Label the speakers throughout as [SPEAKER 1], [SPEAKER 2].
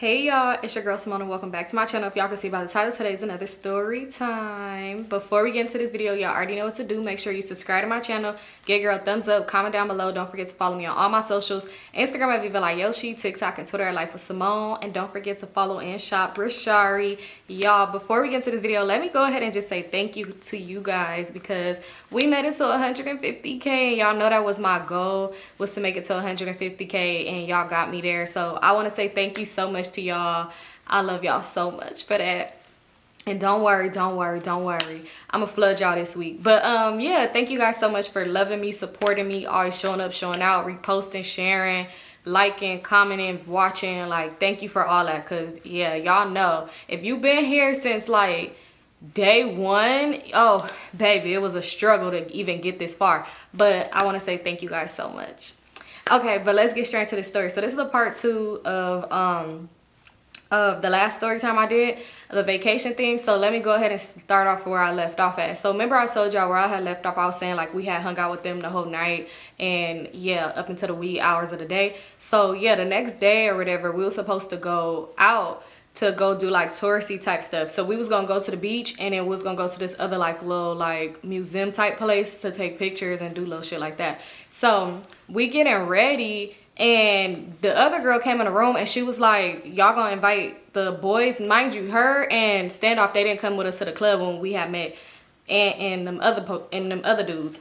[SPEAKER 1] Hey y'all, it's your girl Symone and welcome back to my channel. If y'all can see by the title, today's another story time. Before we get into this video, y'all already know what to do. Make sure you subscribe to my channel, give girl a thumbs up, comment down below. Don't forget to follow me on all my socials, Instagram at Vivalayoshii, TikTok and Twitter at Lifewithsymone, and don't forget to follow and shop Brishari. Y'all, before we get into this video, let me go ahead and just say thank you to you guys because we made it to 150k and y'all know that was my goal, was to make it to 150k, and y'all got me there. So I want to say thank you so much to y'all. I love y'all so much for that. And don't worry, I'm gonna flood y'all this week. But yeah, thank you guys so much for loving me, supporting me, always showing up, showing out, reposting, sharing, liking, commenting, watching. Like, thank you for all that, because yeah, y'all know if you've been here since like day one, oh baby, it was a struggle to even get this far. But I want to say thank you guys so much. Okay, but let's get straight into the story. So this is a part 2 of the last story time I did, the vacation thing. So let me go ahead and start off where I left off at. So remember I told y'all where I had left off, I was saying like we had hung out with them the whole night and yeah, up until the wee hours of the day. So yeah, the next day or whatever, we were supposed to go out to go do like touristy type stuff. So we was gonna go to the beach and then we was gonna go to this other like little like museum type place to take pictures and do little shit like that. So we getting ready and the other girl came in the room and she was like, y'all gonna invite the boys? Mind you, her and Standoff, they didn't come with us to the club when we had met, and them other dudes.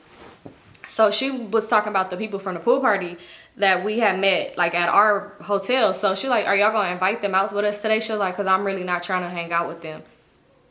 [SPEAKER 1] So she was talking about the people from the pool party that we had met like at our hotel. So she like, are y'all gonna invite them out with us today? She was like, because I'm really not trying to hang out with them.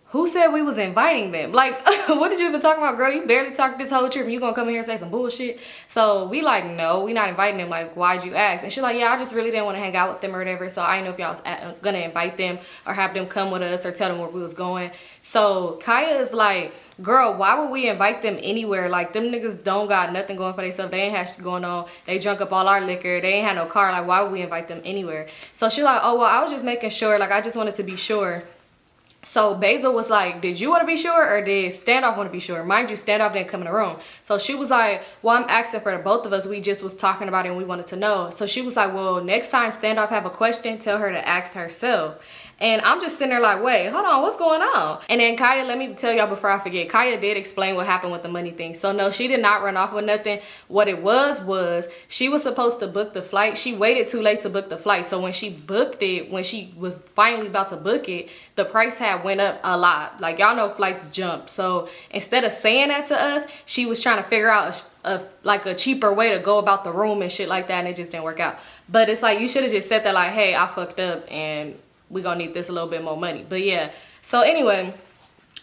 [SPEAKER 1] Who said we was inviting them? Like, what did you even talk about, girl? You barely talked this whole trip and you gonna come in here and say some bullshit? So we like, no, we not inviting them. Like, why'd you ask? And she's like, yeah, I just really didn't want to hang out with them or whatever. So I didn't know if y'all was gonna invite them or have them come with us or tell them where we was going. So Kaya is like, girl, why would we invite them anywhere? Like, them niggas don't got nothing going for themselves. They ain't had shit going on. They drunk up all our liquor. They ain't had no car. Like, why would we invite them anywhere? So she's like, oh, well, I was just making sure. Like, I just wanted to be sure. So Basil was like, did you want to be sure or did Standoff want to be sure? Mind you, Standoff didn't come in the room. So she was like, well, I'm asking for the both of us. We just was talking about it and we wanted to know. So she was like, well, next time Standoff have a question, tell her to ask herself. And I'm just sitting there like, wait, hold on, what's going on? And then Kaya, let me tell y'all before I forget, Kaya did explain what happened with the money thing. So no, she did not run off with nothing. What it was she was supposed to book the flight. She waited too late to book the flight. So when she booked it, when she was finally about to book it, the price had went up a lot. Like, y'all know flights jump. So instead of saying that to us, she was trying to figure out a cheaper way to go about the room and shit like that, and it just didn't work out. But it's like, you should have just said that like, hey, I fucked up and we gonna need this a little bit more money. But yeah, so anyway,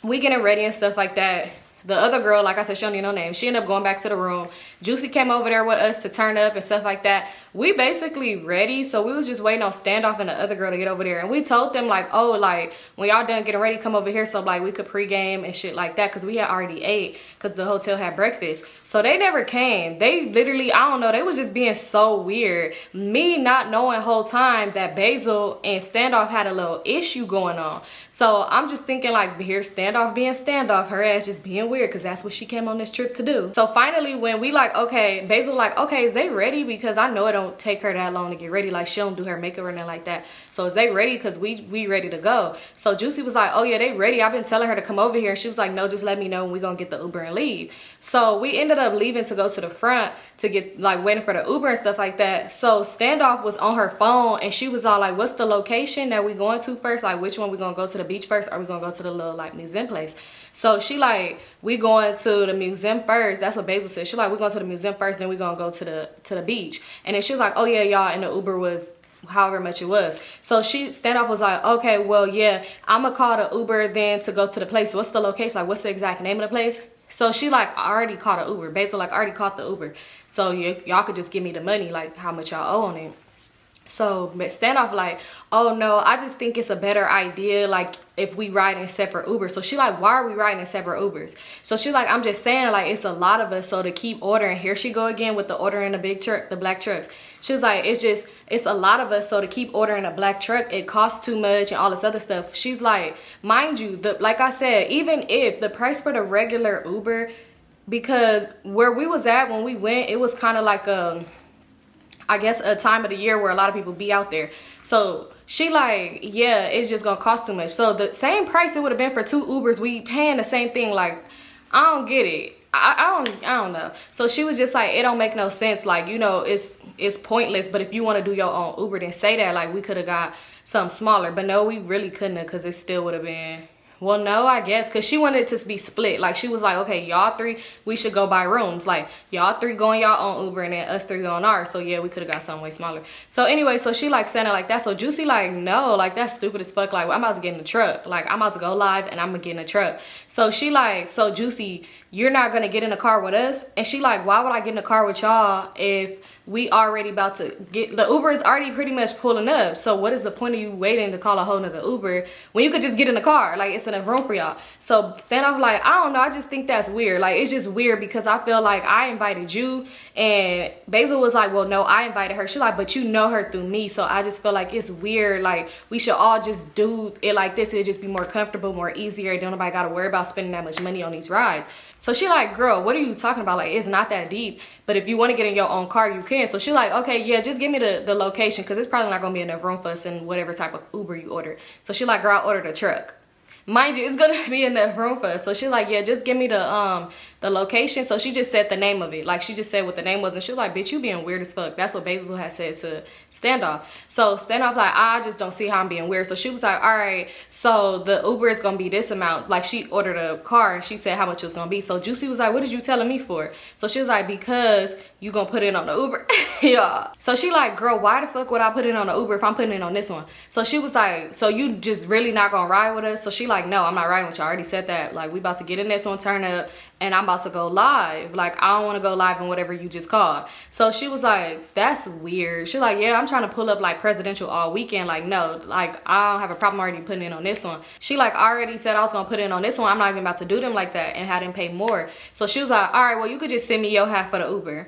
[SPEAKER 1] we getting ready and stuff like that. The other girl, like I said, she don't need no name. She ended up going back to the room. Juicy came over there with us to turn up and stuff like that. We basically ready, so we was just waiting on Standoff and the other girl to get over there. And we told them like, oh, like when y'all done getting ready, come over here so like we could pregame and shit like that, because we had already ate because the hotel had breakfast. So they never came. They literally, I don't know, they was just being so weird. Me not knowing whole time that Basil and Standoff had a little issue going on. So I'm just thinking like, here's Standoff being Standoff, her ass just being weird, because that's what she came on this trip to do. So finally when we like, okay, Basil like, okay, is they ready? Because I know it don't take her that long to get ready. Like, she don't do her makeup or nothing like that. So is they ready? Because we ready to go. So Juicy was like, oh yeah, they ready. I've been telling her to come over here. She was like, no, just let me know when we gonna get the Uber and leave. So we ended up leaving to go to the front to get like waiting for the Uber and stuff like that. So Standoff was on her phone and she was all like, what's the location that we going to first? Like, which one we gonna go to the beach first, or are we gonna go to the little like museum place? So she like, we going to the museum first. That's what Basil said. She like, we're going to the museum first, then we gonna go to the beach. And then she was like, oh yeah, y'all, and the Uber was however much it was. So Standoff was like, okay, well yeah, I'm gonna call the Uber then to go to the place. What's the location? Like, what's the exact name of the place? So she like, I already called an Uber. Basil like, I already caught the Uber. So y'all could just give me the money, like how much y'all owe on it. So Standoff like, oh no, I just think it's a better idea like if we ride in separate Ubers. So she like, why are we riding in separate Ubers? So she's like, I'm just saying like, it's a lot of us, so to keep ordering, here she go again with the ordering the big truck, the black trucks. She was like, it's a lot of us, so to keep ordering a black truck, it costs too much and all this other stuff. She's like, mind you, like I said, even if the price for the regular Uber, because where we was at when we went, it was kind of like I guess, a time of the year where a lot of people be out there. So she like, yeah, it's just gonna cost too much. So the same price it would have been for 2 Ubers, we paying the same thing. Like, I don't get it. I don't know. So she was just like, it don't make no sense. Like, you know, it's pointless. But if you want to do your own Uber, then say that. Like, we could have got something smaller. But no, we really couldn't have, because it still would have been... Well, no, I guess, because she wanted it to be split. Like, she was like, okay, y'all 3, we should go by rooms. Like, y'all 3 go on y'all own Uber, and then us 3 go on ours. So, yeah, we could have got something way smaller. So, anyway, so she, like, saying it like that. So, Juicy, like, no, like, that's stupid as fuck. Like, I'm about to get in the truck. Like, I'm about to go live, and I'm going to get in the truck. So, she, like, so, Juicy, you're not going to get in the car with us? And she, like, why would I get in the car with y'all if we already about to get... The Uber is already pretty much pulling up. So, what is the point of you waiting to call a whole nother Uber when you could just get in the car? Like, it's enough room for y'all. So Standoff like, I don't know, I just think that's weird. Like, it's just weird because I feel like I invited you, and Basil was like, well, no, I invited her. She's like, but you know her through me, so I just feel like it's weird. Like, we should all just do it like this. It'd just be more comfortable, more easier. Don't nobody gotta worry about spending that much money on these rides. So she like, girl, what are you talking about? Like, it's not that deep. But if you want to get in your own car, you can. So she like, okay, yeah, just give me the location, because it's probably not gonna be enough room for us in whatever type of Uber you ordered. So she like, girl, I ordered a truck. Mind you, it's gonna be enough room for us. So she's like, yeah, just give me the location. So she just said the name of it. Like, she just said what the name was, and she was like, bitch, you being weird as fuck. That's what Basil had said to Standoff. So Standoff like, I just don't see how I'm being weird. So she was like, all right, so the Uber is gonna be this amount. Like, she ordered a car, and she said how much it was gonna be. So Juicy was like, what did you telling me for? So she was like, because you gonna put it on the Uber. Yeah. So she like, girl, why the fuck would I put it on the Uber if I'm putting it on this one? So she was like, so you just really not gonna ride with us? So she like, no, I'm not riding with you. I already said that. Like, we about to get in this one, turn up, and I'm about to go live. Like, I don't want to go live in whatever you just called. So she was like, that's weird. She's like, yeah, I'm trying to pull up like presidential all weekend. Like, no, like, I don't have a problem already putting it on this one. She like, already said I was gonna put it on this one. I'm not even about to do them like that and have them pay more. So she was like, all right, well, you could just send me your half for the Uber.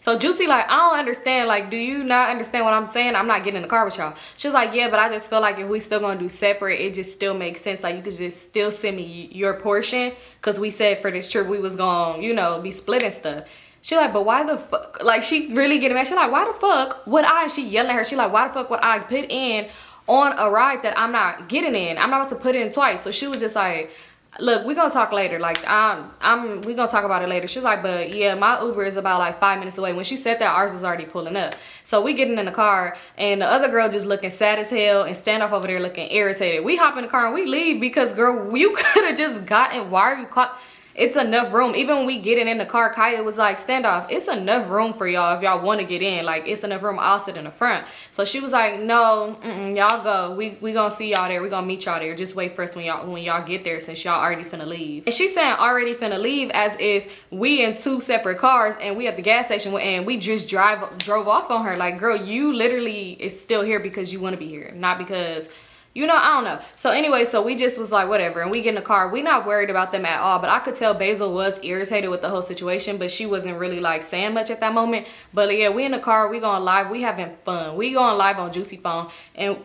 [SPEAKER 1] So Juicy like, I don't understand. Like, do you not understand what I'm saying? I'm not getting in the car with y'all. She was like, yeah, but I just feel like if we still gonna do separate, it just still makes sense. Like, you could just still send me your portion, because we said for this trip we was gonna, you know, be splitting stuff. She like, but why the fuck? Like, she really getting mad. She like, why the fuck would I? She yelling at her. She like, why the fuck would I put in on a ride that I'm not getting in? I'm not about to put in twice. So she was just like, look, we gonna talk later. Like, we gonna talk about it later. She's like, but yeah, my Uber is about like 5 minutes away. When she said that, ours was already pulling up. So we getting in the car, and the other girl just looking sad as hell, and Standoff over there looking irritated. We hop in the car and we leave because, girl, you could have just gotten, why are you caught? It's enough room. Even when we getting in the car, Kaya was like, Standoff, it's enough room for y'all if y'all want to get in. Like, it's enough room. I'll sit in the front. So she was like, no, y'all go. We gonna see y'all there. We gonna meet y'all there. Just wait for us when y'all get there, since y'all already finna leave. And she's saying already finna leave as if we in 2 separate cars and we at the gas station and we just drove off on her. Like, girl, you literally is still here because you want to be here, not because... You know, I don't know. So anyway, so we just was like, whatever. And we get in the car. We not worried about them at all. But I could tell Basil was irritated with the whole situation. But she wasn't really like saying much at that moment. But yeah, we in the car. We going live. We having fun. We going live on Juicy phone. And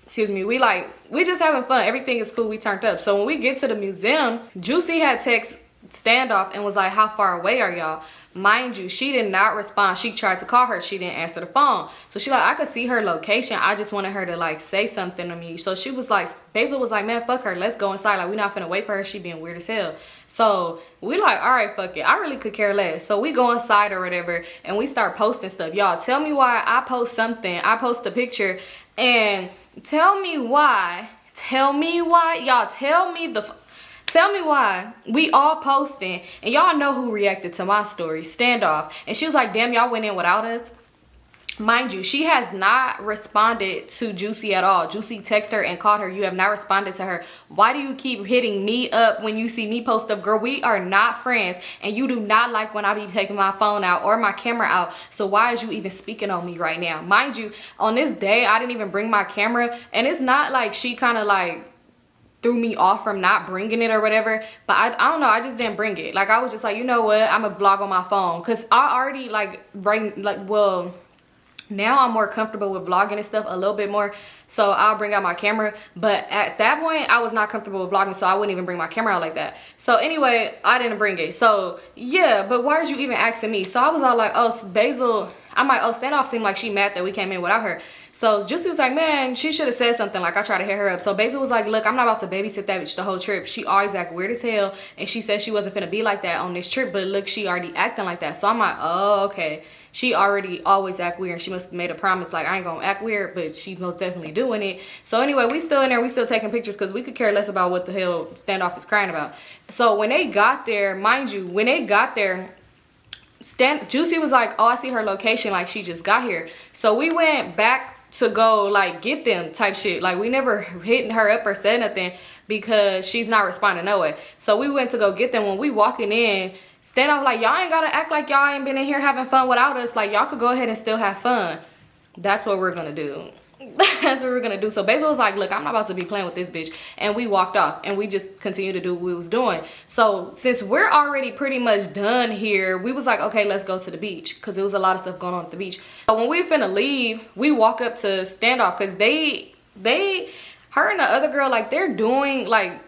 [SPEAKER 1] excuse me, we just having fun. Everything is cool. We turned up. So when we get to the museum, Juicy had text Standoff and was like, how far away are y'all? Mind you, she did not respond. She tried to call her. She didn't answer the phone. So she like, I could see her location. I just wanted her to like say something to me. So she was like, Basil was like, man, fuck her. Let's go inside. Like, we not finna wait for her. She being weird as hell. So we like, all right, fuck it. I really could care less. So we go inside or whatever, and we start posting stuff. Y'all, tell me why I post something. I post a picture, and tell me why. Y'all, tell me why we all posting, and y'all know who reacted to my story, Standoff. And she was like, damn, y'all went in without us. Mind you, she has not responded to Juicy at all. Juicy texted her and called her. You have not responded to her. Why do you keep hitting me up when you see me post stuff? Girl, we are not friends, and you do not like when I be taking my phone out or my camera out. So why is you even speaking on me right now? Mind you, on this day, I didn't even bring my camera, and it's not like she kind of like threw me off from not bringing it or whatever, but I don't know, I just didn't bring it. Like, I was just like, you know what, I'm gonna vlog on my phone, because I already well, now I'm more comfortable with vlogging and stuff a little bit more, so I'll bring out my camera. But at that point, I was not comfortable with vlogging, so I wouldn't even bring my camera out like that. So anyway, I didn't bring it. So yeah, but why are you even asking me? So I was all like, oh, Basil, I'm like, oh, Standoff seemed like she mad that we came in without her. So Juicy was like, man, she should have said something. Like, I tried to hit her up. So Basil was like, look, I'm not about to babysit that bitch the whole trip. She always act weird as hell. And she said she wasn't finna be like that on this trip. But look, she already acting like that. So I'm like, oh, okay. She already always act weird. She must have made a promise like, I ain't gonna act weird. But she's most definitely doing it. So anyway, we still in there. We still taking pictures because we could care less about what the hell Standoff is crying about. So when they got there, mind you, when they got there, Juicy was like, oh, I see her location. Like, she just got here. So we went back to go like get them type shit. Like, we never hitting her up or said nothing because she's not responding no way. So we went to go get them. When we walking in, Standoff like, y'all ain't gotta act like y'all ain't been in here having fun without us. Like, y'all could go ahead and still have fun. That's what we're gonna do. That's what we're gonna do. So Basil was like, look, I'm not about to be playing with this bitch. And we walked off and we just continued to do what we was doing. So since we're already pretty much done here, we was like, okay, let's go to the beach, because there was a lot of stuff going on at the beach. So when we finna leave, we walk up to Standoff because her and the other girl, like, they're doing like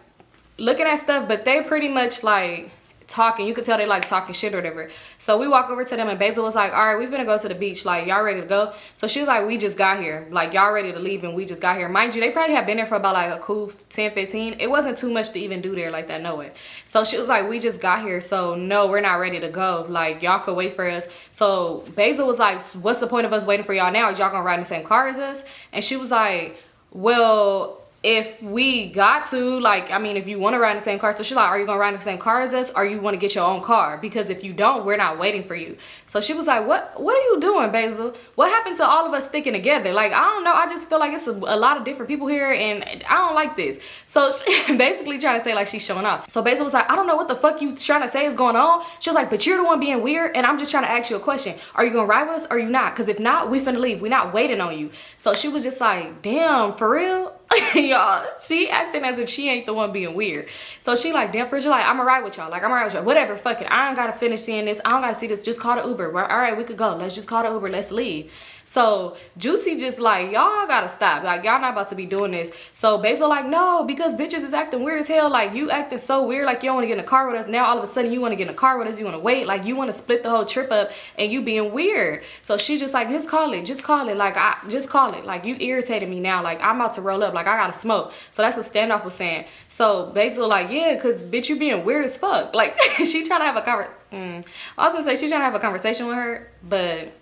[SPEAKER 1] looking at stuff, but they pretty much like talking. You could tell they like talking shit or whatever. So we walk over to them and Basil was like, all right, we finna go to the beach. Like, y'all ready to go? So she was like, we just got here. Like, y'all ready to leave and we just got here. Mind you, they probably had been there for about like a cool 10, 15. It wasn't too much to even do there like that, no way. So she was like, we just got here. So no, we're not ready to go. Like, y'all could wait for us. So Basil was like, what's the point of us waiting for y'all now? Are y'all gonna ride in the same car as us? And she was like, well, if we got to, like, I mean, if you want to ride in the same car. So she's like, are you gonna ride in the same car as us, or you want to get your own car? Because if you don't, we're not waiting for you. So she was like, what are you doing, Basil? What happened to all of us sticking together? Like, I don't know, I just feel like it's a lot of different people here and I don't like this. So she basically trying to say like she's showing off. So Basil was like, I don't know what the fuck you trying to say is going on. She was like, but you're the one being weird and I'm just trying to ask you a question. Are you gonna ride with us or are you not? Because if not, we finna leave. We're not waiting on you. So she was just like, damn, for real? Y'all, she acting as if she ain't the one being weird. So she like, damn, for real, like, I'ma ride with y'all. Like, I'ma ride with y'all. Whatever, fuck it. I ain't gotta finish seeing this. I don't gotta see this. Just call the Uber. All right, we could go. Let's just call the Uber. Let's leave. So Juicy just like, y'all gotta stop. Like, y'all not about to be doing this. So Basil like, no, because bitches is acting weird as hell. Like, you acting so weird. Like, you don't want to get in the car with us. Now all of a sudden you want to get in the car with us. You want to wait. Like, you want to split the whole trip up and you being weird. So she just like, just call it. Just call it. Like, just call it. Like, you irritated me now. Like, I'm about to roll up. Like, I gotta smoke. So that's what Standoff was saying. So Basil like, yeah, because bitch, you being weird as fuck. Like, she trying to have a I was gonna say she trying to have a conversation with her, but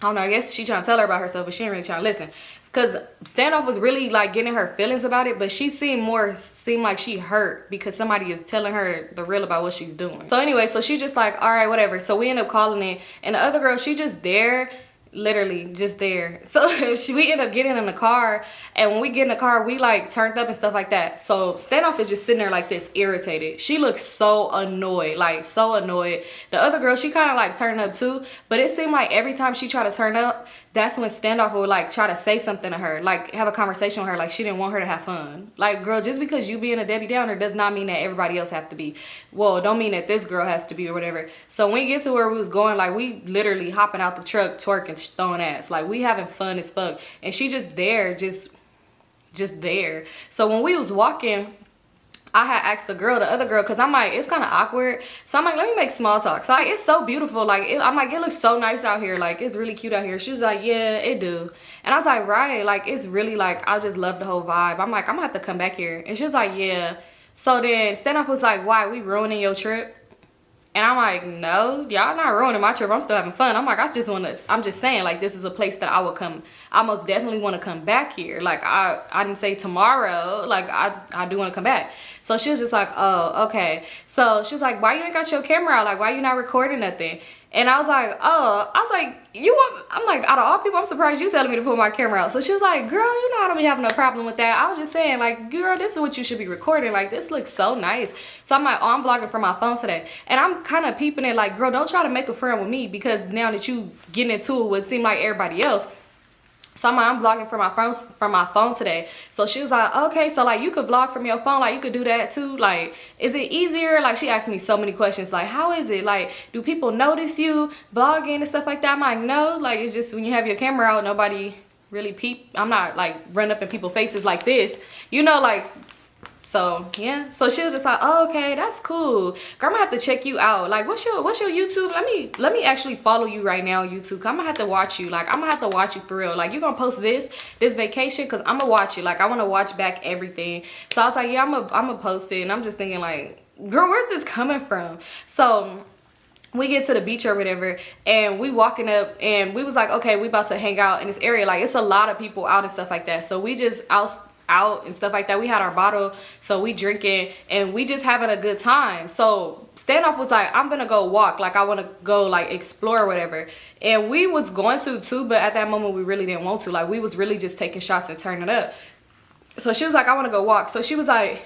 [SPEAKER 1] I don't know, I guess she trying to tell her about herself, but she ain't really trying to listen. Because Standoff was really like getting her feelings about it, but she seemed like she hurt because somebody is telling her the real about what she's doing. So anyway, so she just like, all right, whatever. So we end up calling it, and the other girl, she just there, literally just there. So we end up getting in the car, and when we get in the car, we like turned up and stuff like that. So Standoff is just sitting there like this, irritated. She looks so annoyed, like so annoyed. The other girl, she kind of like turned up too, but it seemed like every time she tried to turn up, that's when Standoff would like try to say something to her, like have a conversation with her, like she didn't want her to have fun. Like, girl, just because you being a Debbie Downer does not mean that everybody else have to be. Well, don't mean that this girl has to be or whatever. So when we get to where we was going, like, we literally hopping out the truck, twerking, throwing ass. Like, we having fun as fuck. And she just there, just there. So when we was walking, I had asked the other girl, because I'm like, it's kind of awkward. So I'm like, let me make small talk. So like, it's so beautiful. Like, I'm like, it looks so nice out here. Like, it's really cute out here. She was like, yeah, it do. And I was like, right. Like, it's really like, I just love the whole vibe. I'm like, I'm gonna have to come back here. And she was like, yeah. So then Standoff was like, why, we ruining your trip? And I'm like, no, y'all not ruining my trip. I'm still having fun. I'm like, I'm just saying, like, this is a place that I most definitely want to come back here. Like, I didn't say tomorrow. Like, I do want to come back. So she was just like, oh, okay. So she was like, why you ain't got your camera out? Like, why you not recording nothing? And I was like, I'm like, out of all people, I'm surprised you telling me to put my camera out. So she was like, girl, you know I don't be having no problem with that. I was just saying, like, girl, this is what you should be recording. Like, this looks so nice. So I'm like, oh, I'm vlogging from my phone today. And I'm kind of peeping it like, girl, don't try to make a friend with me, because now that you getting into it would seem like everybody else. So I'm vlogging from my phone today. So she was like, okay, so like you could vlog from your phone, like you could do that too. Like, is it easier? Like, she asked me so many questions, like, how is it? Like, do people notice you vlogging and stuff like that? I'm like, no, like, it's just when you have your camera out, nobody really peep. I'm not like running up in people's faces like this, you know, like So yeah, so she was just like, oh, okay, that's cool. Girl, I'm gonna have to check you out. Like, what's your YouTube? Let me actually follow you right now on YouTube. I'm gonna have to watch you. Like, I'm gonna have to watch you for real. Like, you gonna post this vacation? Cause I'm gonna watch you. Like, I wanna watch back everything. So I was like, yeah, I'm gonna post it. And I'm just thinking like, girl, where's this coming from? So we get to the beach or whatever, and we walking up, and we was like, okay, we about to hang out in this area. Like, it's a lot of people out and stuff like that. So we just out and stuff like that. We had our bottle, so we drinking, and we just having a good time. So Standoff was like, I'm gonna go walk. Like, I want to go like explore or whatever. And we was going to too, but at that moment we really didn't want to. Like, we was really just taking shots and turning up. So she was like, I want to go walk. So she was like,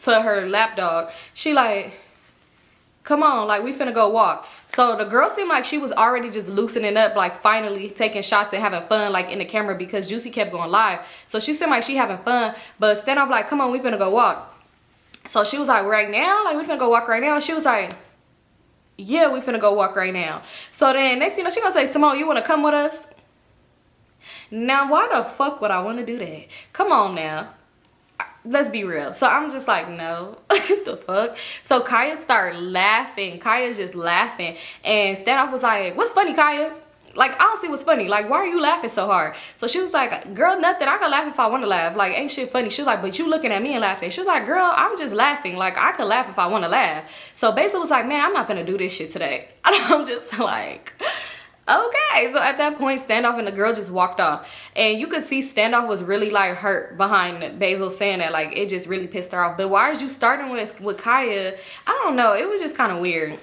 [SPEAKER 1] to her lap dog, she like, come on, like, we finna go walk. So the girl seemed like she was already just loosening up, like finally taking shots and having fun, like in the camera, because Juicy kept going live. So she seemed like she having fun, but Standoff like, come on, we finna go walk. So she was like, right now? Like, we finna go walk right now? She was like, yeah, we finna go walk right now. So then next thing you know, she gonna say, Symone, you wanna come with us? Now, why the fuck would I wanna do that? Come on now. Let's be real. So I'm just like, no. The fuck? So Kaya started laughing. Kaya's just laughing. And Standoff was like, what's funny, Kaya? Like, I don't see what's funny. Like, why are you laughing so hard? So she was like, girl, nothing. I can laugh if I want to laugh. Like, ain't shit funny. She was like, but you looking at me and laughing. She was like, girl, I'm just laughing. Like, I could laugh if I want to laugh. So Basil was like, man, I'm not gonna do this shit today. And I'm just like, okay. So at that point, Standoff and the girl just walked off, and you could see Standoff was really like hurt behind Basil saying that. Like, it just really pissed her off. But why is you starting with Kaya? I don't know, it was just kind of weird.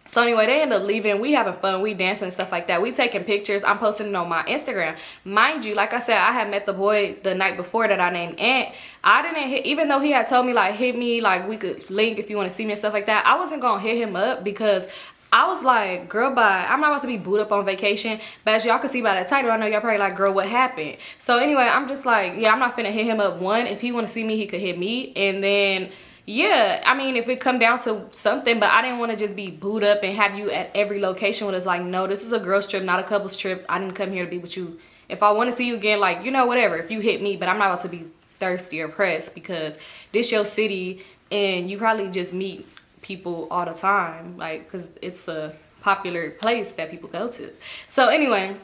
[SPEAKER 1] So anyway, they end up leaving. We having fun, we dancing and stuff like that. We taking pictures. I'm posting it on my Instagram. Mind you, like I said, I had met the boy the night before that I named Ant. I didn't hit, even though he had told me like, hit me, like we could link if you want to see me and stuff like that. I wasn't gonna hit him up because I was like, girl, bye. I'm not about to be booed up on vacation. But as y'all can see by that title, I know y'all probably like, girl, what happened? So anyway, I'm just like, yeah, I'm not finna hit him up. One, if he want to see me, he could hit me. And then, yeah, I mean, if it come down to something, but I didn't want to just be booed up and have you at every location with us. Like, no, this is a girl's trip, not a couple's trip. I didn't come here to be with you. If I want to see you again, like, you know, whatever. If you hit me, but I'm not about to be thirsty or pressed because this your city and you probably just meet people all the time, like, because it's a popular place that people go to. So anyway,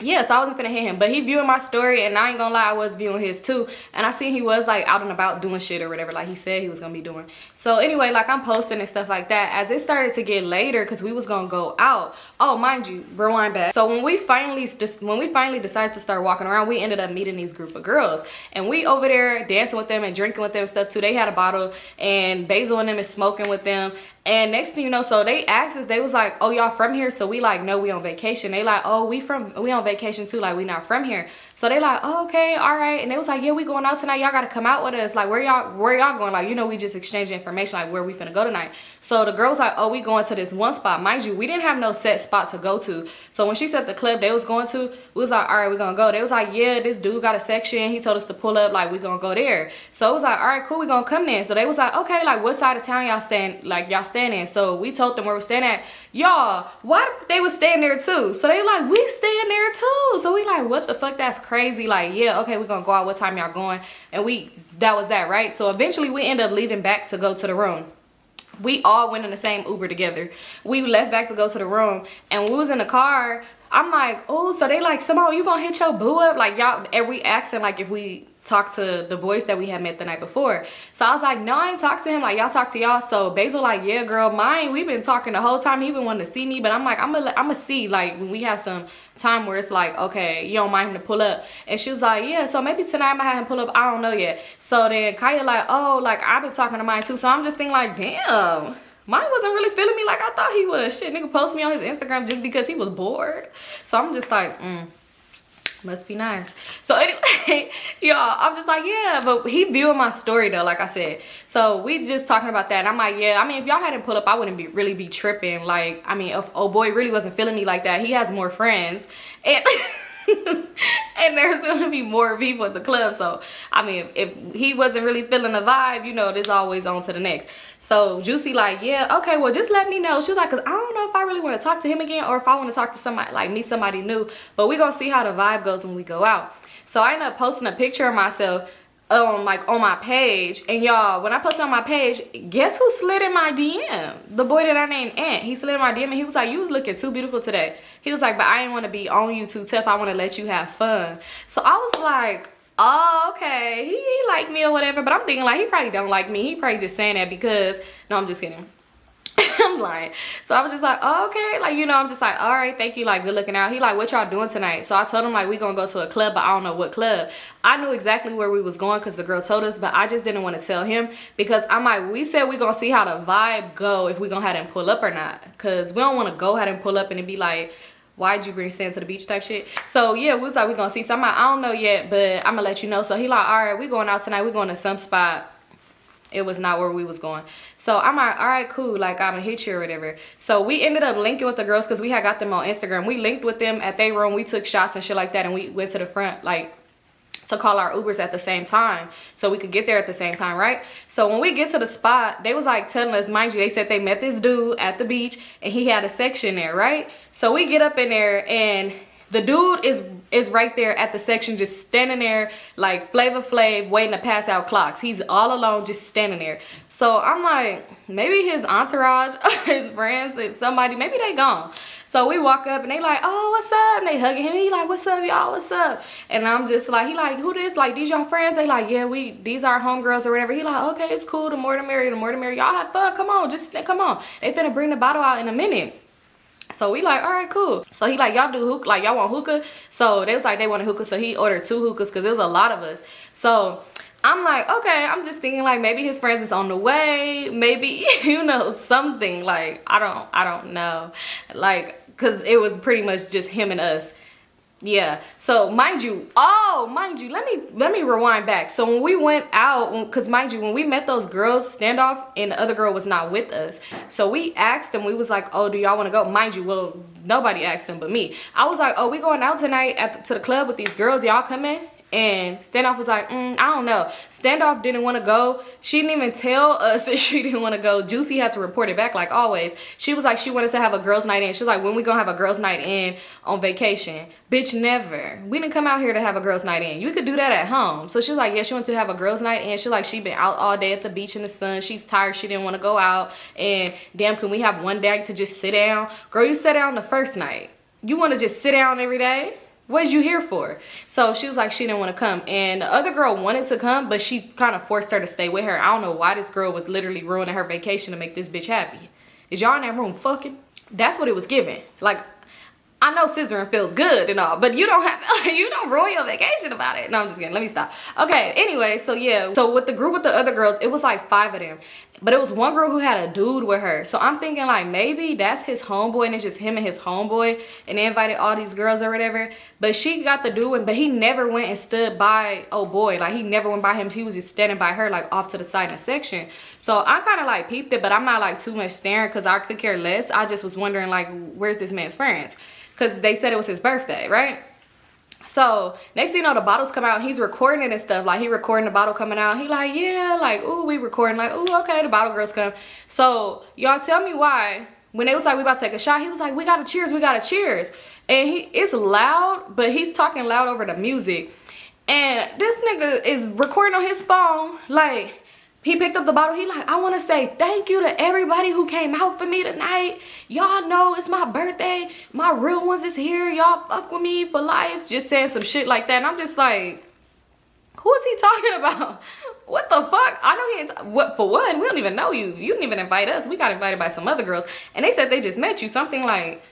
[SPEAKER 1] yes, I wasn't finna hit him, but he viewing my story, and I ain't gonna lie, I was viewing his too, and I seen he was like out and about doing shit or whatever, like he said he was gonna be doing. So anyway, like I'm posting and stuff like that. As it started to get later, because we was gonna go out. Oh, mind you, rewind back. So when we finally decided to start walking around, we ended up meeting these group of girls, and we over there dancing with them and drinking with them and stuff too. They had a bottle, and Basil and them is smoking with them. And next thing you know, so they asked us, they was like, oh, y'all from here? So we like, no, we on vacation. They like, oh, we on vacation too, like we not from here. So they like, oh, okay, all right. And they was like, yeah, we going out tonight, y'all gotta come out with us. Like, where y'all going? Like, you know, we just exchanging information, like where we finna go tonight. So the girl was like, oh, we going to this one spot. Mind you, we didn't have no set spot to go to. So when she said the club they was going to, we was like, all right, we gonna go. They was like, yeah, this dude got a section, he told us to pull up, like we gonna go there. So it was like, all right, cool, we gonna come then. So they was like, okay, like what side of town y'all staying in? So we told them where we're staying at. Y'all, what? They was staying there too. So they like, we staying there too. So we like, what the fuck, that's crazy. Like, yeah, okay, we gonna go out, what time y'all going? And that was that, right? So eventually we end up leaving back to go to the room. We all went in the same Uber together. We left back to go to the room, and we was in the car. I'm like, oh, so they like, Symone, you gonna hit your boo up? Like, y'all, and we asking like if we talked to the boys that we had met the night before. So I was like, no, I ain't talked to him. Like, y'all talk to y'all. So Basil like, yeah, girl, mine, we've been talking the whole time. He been wanting to see me, but I'm like, I'm gonna see, like, when we have some time where it's like, okay, you don't mind him to pull up. And she was like, yeah, so maybe tonight I'm gonna have him pull up. I don't know yet. So then Kaya like, oh, like, I've been talking to mine too. So I'm just thinking like, damn, mine wasn't really feeling me like I thought he was. Shit, nigga post me on his Instagram just because he was bored. So I'm just like, must be nice. So anyway, y'all, I'm just like, yeah, but he viewing my story though, like I said. So we just talking about that, and I'm like, yeah, I mean, if y'all hadn't pulled up, I wouldn't really be tripping. Like, I mean, if oh boy really wasn't feeling me like that, he has more friends, and and there's gonna be more people at the club. So I mean, if he wasn't really feeling the vibe, you know, there's always on to the next. So Juicy like, yeah, okay, well, just let me know. She was like, because I don't know if I really want to talk to him again, or if I want to talk to somebody, like meet somebody new, but we're gonna see how the vibe goes when we go out. So I ended up posting a picture of myself like on my page. And y'all, when I posted on my page, guess who slid in my DM? The boy that I named Ant. He slid in my DM and he was like, you was looking too beautiful today. He was like, but I didn't want to be on you too tough. I want to let you have fun. So I was like, oh, okay, he like me or whatever. But I'm thinking like, he probably don't like me. He probably just saying that because, no, I'm just kidding. I'm lying. So I was just like, oh, okay, like, you know, I'm just like, all right, thank you, like, good looking out. He like, what y'all doing tonight? So I told him like, we gonna go to a club, but I don't know what club. I knew exactly where we was going because the girl told us, but I just didn't want to tell him because I'm like, we said we gonna see how the vibe go if we gonna have him pull up or not, because we don't want to go ahead and pull up and it be like, why'd you bring sand to the beach type shit. So yeah, we was like, we gonna see. So I'm like, I don't know yet, but I'm gonna let you know. So he like, all right, we going out tonight, we going to some spot. It was not where we was going. So I'm like, all right, cool, like I'm gonna hit you or whatever. So we ended up linking with the girls because we had got them on Instagram. We linked with them at their room. We took shots and shit like that, and we went to the front like to call our Ubers at the same time so we could get there at the same time, right? So when we get to the spot, they was like telling us, mind you, they said they met this dude at the beach and he had a section there, right? So we get up in there and the dude is right there at the section, just standing there like Flavor Flav waiting to pass out clocks. He's all alone, just standing there. So I'm like, maybe his entourage, his friends, somebody, maybe they gone. So we walk up and they like, oh, what's up? And they hugging him. He like, what's up, y'all? What's up? And I'm just like, he like, who this? Like, these y'all friends? They like, yeah, these are homegirls or whatever. He like, okay, it's cool. The more the merrier, the more the merrier. Y'all have fun. Come on, just come on. They finna bring the bottle out in a minute. So we like, all right, cool. So he like, y'all do hookah, like y'all want hookah? So they was like, they wanted hookah. So he ordered 2 hookahs because there was a lot of us. So I'm like, okay, I'm just thinking like maybe his friends is on the way. Maybe, you know, something like, I don't know. Like, cause it was pretty much just him and us. Yeah, so mind you, let me rewind back. So when we went out, because mind you, when we met those girls, standoff, and the other girl was not with us. So we asked them, we was like, oh, do y'all want to go? Mind you, well, nobody asked them but me. I was like, oh, we going out tonight to the club with these girls, y'all coming? And Standoff was like, I don't know. Standoff didn't want to go. She didn't even tell us that she didn't want to go. Juicy had to report it back like always. She was like, she wanted to have a girls' night in. She was like, when we gonna have a girls' night in on vacation? Bitch, never. We didn't come out here to have a girls' night in. You could do that at home. So she was like, yeah, she wanted to have a girls' night in. She was like, she been out all day at the beach in the sun. She's tired. She didn't want to go out. And damn, can we have one day to just sit down? Girl, you sat down the first night. You want to just sit down every day? What's you here for? So she was like, she didn't want to come. And the other girl wanted to come, but she kind of forced her to stay with her. I don't know why this girl was literally ruining her vacation to make this bitch happy. Is y'all in that room fucking? That's what it was giving. Like, I know scissoring feels good and all, but you don't ruin your vacation about it. No, I'm just kidding. Let me stop. Okay, anyway, so yeah. So with the group with the other girls, it was like 5 of them. But it was one girl who had a dude with her. So I'm thinking like maybe that's his homeboy and it's just him and his homeboy. And they invited all these girls or whatever. But she got the dude, but he never went and stood by oh boy. Like he never went by him. He was just standing by her like off to the side in the section. So I kind of like peeped it, but I'm not like too much staring because I could care less. I just was wondering like, where's this man's friends? Because they said it was his birthday, right? So next thing you know, the bottles come out. He's recording it and stuff. Like he recording the bottle coming out. He like, yeah, like, ooh, we recording. Like, ooh, okay, the bottle girls come. So y'all tell me why. When they was like, we about to take a shot, he was like, we gotta cheers, we gotta cheers. And it's loud, but he's talking loud over the music. And this nigga is recording on his phone, like, he picked up the bottle. He like, I want to say thank you to everybody who came out for me tonight. Y'all know it's my birthday. My real ones is here. Y'all fuck with me for life. Just saying some shit like that. And I'm just like, who is he talking about? What the fuck? I know he ain't, what, for one, we don't even know you. You didn't even invite us. We got invited by some other girls. And they said they just met you. Something like,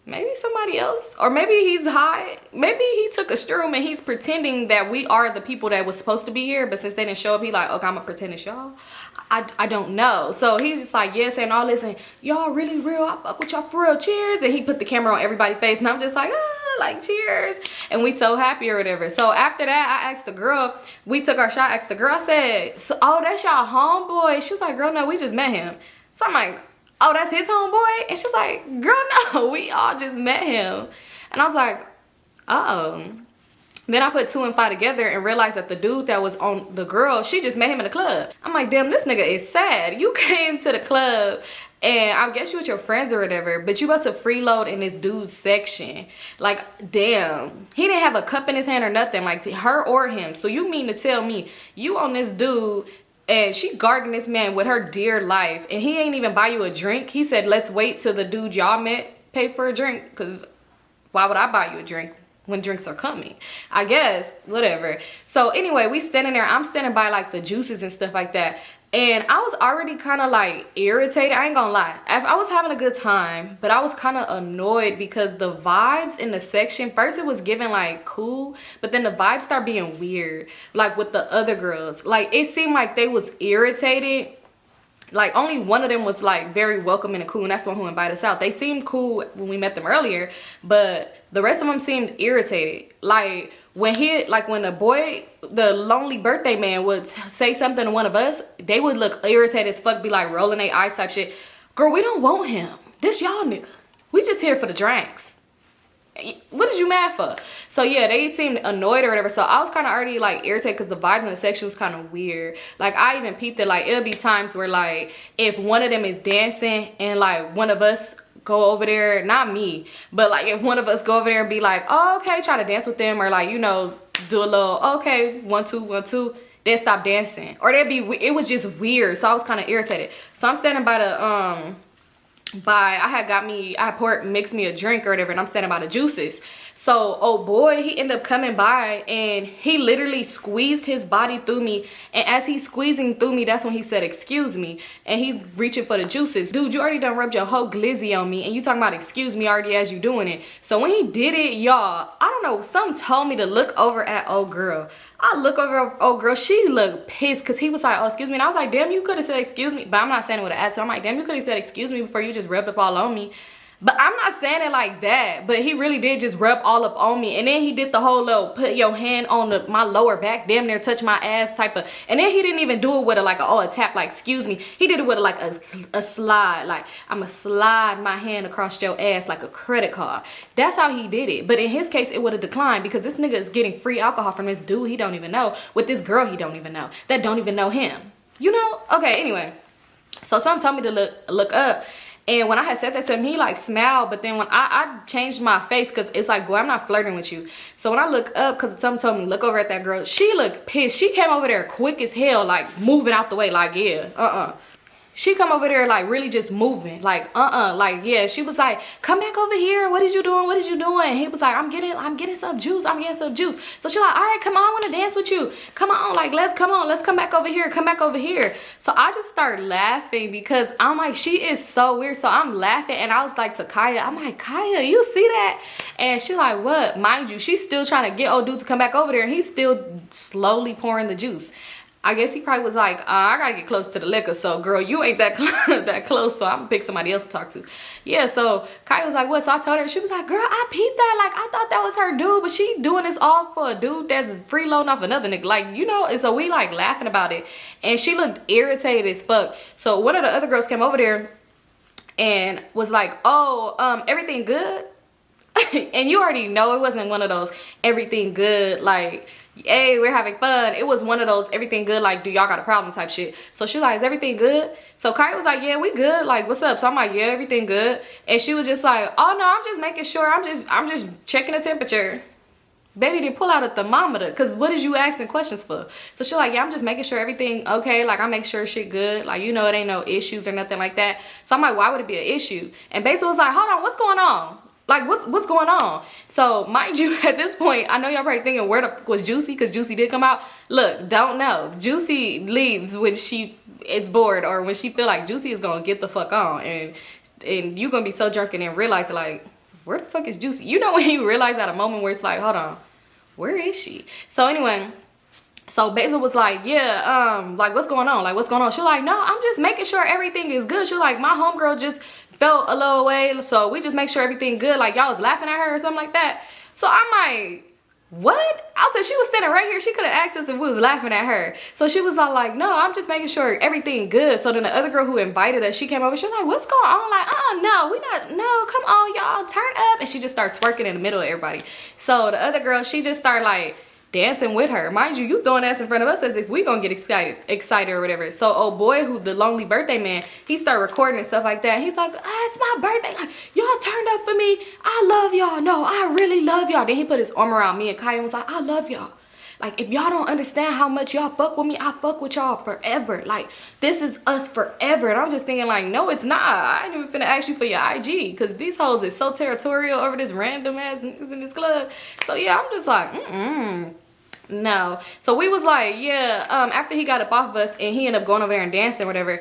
[SPEAKER 1] maybe somebody else, or maybe he's high. Maybe he took a stroom and he's pretending that we are the people that was supposed to be here, but since they didn't show up, he like, okay, I'm gonna pretend it's y'all. I don't know. So he's just like, yeah, saying all this and y'all really real, I fuck with y'all for real, cheers. And he put the camera on everybody's face and I'm just like, like cheers. And we so happy or whatever. So after that, I asked the girl, we took our shot, I asked the girl, I said, so, oh, that's y'all homeboy. She was like, girl, no, we just met him. So I'm like, oh, that's his homeboy? And she's like, girl, no, we all just met him. And I was like, oh. Then I put 2 and 5 together and realized that the dude that was on the girl, she just met him in the club. I'm like, damn, this nigga is sad. You came to the club And I guess you with your friends or whatever, but you about to freeload in this dude's section. Like, damn. He didn't have a cup in his hand or nothing, like her or him. So you mean to tell me you on this dude and she guarding this man with her dear life and he ain't even buy you a drink? He said, let's wait till the dude y'all met pay for a drink, because why would I buy you a drink when drinks are coming? I guess, whatever. So anyway, we standing there. I'm standing by like the juices and stuff like that. And I was already kind of like irritated. I ain't gonna lie. I was having a good time, but I was kind of annoyed because the vibes in the section, first it was giving like cool, but then the vibes start being weird. Like with the other girls. Like it seemed like they was irritated. Like only one of them was like very welcoming and cool, and that's the one who invited us out. They seemed cool when we met them earlier, but the rest of them seemed irritated. Like when the boy, the lonely birthday man would say something to one of us, they would look irritated as fuck, be like rolling their eyes type shit. Girl, we don't want him. This y'all nigga. We just here for the drinks. What is you mad for? So yeah, they seemed annoyed or whatever. So I was kind of already like irritated because the vibes in the section was kind of weird. Like I even peeped it. Like it'll be times where like if one of them is dancing and like one of us go over there, not me, but like if one of us go over there and be like, oh, okay, try to dance with them, or like, you know, do a little, okay, 1 2 1 2, then stop dancing, or it was just weird. So I was kind of irritated. So I'm standing by the I had mixed me a drink or whatever, and I'm standing by the juices. So oh boy, he ended up coming by and he literally squeezed his body through me, and as he's squeezing through me, that's when he said excuse me, and he's reaching for the juices. Dude, you already done rubbed your whole glizzy on me and you talking about excuse me already as you doing it. So when he did it, y'all, I don't know, something told me to look over at old girl. I look over at old girl, she looked pissed because he was like, oh, excuse me. And I was like, damn, you could have said excuse me. But I'm not saying it with an attitude. I'm like, damn, you could have said excuse me before you just rubbed up all on me. But I'm not saying it like that. But he really did just rub all up on me. And then he did the whole little put your hand on my lower back, damn near touch my ass type of. And then he didn't even do it with a tap, like excuse me. He did it with like a slide. Like, I'm going to slide my hand across your ass like a credit card. That's how he did it. But in his case, it would have declined because this nigga is getting free alcohol from this dude he don't even know, with this girl he don't even know, that don't even know him. You know? Okay, anyway. So someone told me to look up. And when I had said that to him, he like smiled. But then when I changed my face, because it's like, boy, I'm not flirting with you. So when I look up, because someone told me, look over at that girl, she looked pissed. She came over there quick as hell, like moving out the way, like, yeah, She come over there like really just moving, like like yeah. She was like, come back over here. What is you doing? What is you doing? He was like, I'm getting some juice. I'm getting some juice. So she like, all right, come on, I want to dance with you. Come on, like let's come back over here. Come back over here. So I just started laughing because I'm like, she is so weird. So I'm laughing and I was like to Kaya, I'm like, Kaya, you see that? And she like, what? Mind you, she's still trying to get old dude to come back over there, and he's still slowly pouring the juice. I guess he probably was like, I gotta get close to the liquor, so girl, you ain't that close, so I'm gonna pick somebody else to talk to. Yeah, so Kai was like, what? So I told her, she was like, girl, I peeped that, like I thought that was her dude, but she doing this all for a dude that's freeloading off another nigga, like, you know. And so we like laughing about it, and she looked irritated as fuck. So one of the other girls came over there and was like, oh, everything good? And you already know it wasn't one of those everything good, like, hey, we're having fun. It was one of those everything good, like, do y'all got a problem type shit. So she like, is everything good? So Kai was like, yeah, we good, like, what's up? So I'm like, yeah, everything good. And she was just like, oh no, I'm just making sure, I'm just checking the temperature. Baby didn't pull out a thermometer, because what is you asking questions for? So she like, yeah, I'm just making sure everything okay, like I make sure shit good, like, you know, it ain't no issues or nothing like that. So I'm like, why would it be an issue? And basically was like, hold on, what's going on? Like, what's going on? So, mind you, at this point, I know y'all probably thinking, where was Juicy? Because Juicy did come out. Look, don't know. Juicy leaves when it's bored, or when she feel like Juicy is going to get the fuck on. And you going to be so drunk and then realize, like, where the fuck is Juicy? You know when you realize at a moment where it's like, hold on, where is she? So, anyway, so Basil was like, yeah, like, what's going on? Like, what's going on? She like, no, I'm just making sure everything is good. She like, my homegirl just felt a little way, so we just make sure everything good, like y'all was laughing at her or something like that. So I'm like, what? I said, she was standing right here, she could have asked us if we was laughing at her. So she was all like, no, I'm just making sure everything good. So then the other girl who invited us, she came over, she was like, what's going on? Like, no, we not, no, come on y'all, turn up. And she just started twerking in the middle of everybody. So the other girl, she just started like dancing with her. Mind you, you throwing ass in front of us as if we gonna get excited or whatever. So old boy, who the lonely birthday man, he started recording and stuff like that. He's like, it's my birthday. Like, y'all turned up for me. I love y'all. No, I really love y'all. Then he put his arm around me and Kaya and was like, I love y'all. Like, if y'all don't understand how much y'all fuck with me, I fuck with y'all forever. Like, this is us forever. And I'm just thinking, like, no, it's not. I ain't even finna ask you for your IG, because these hoes is so territorial over this random ass niggas in this club. So, yeah, I'm just like, no. So, we was like, yeah, after he got up off of us and he ended up going over there and dancing or whatever,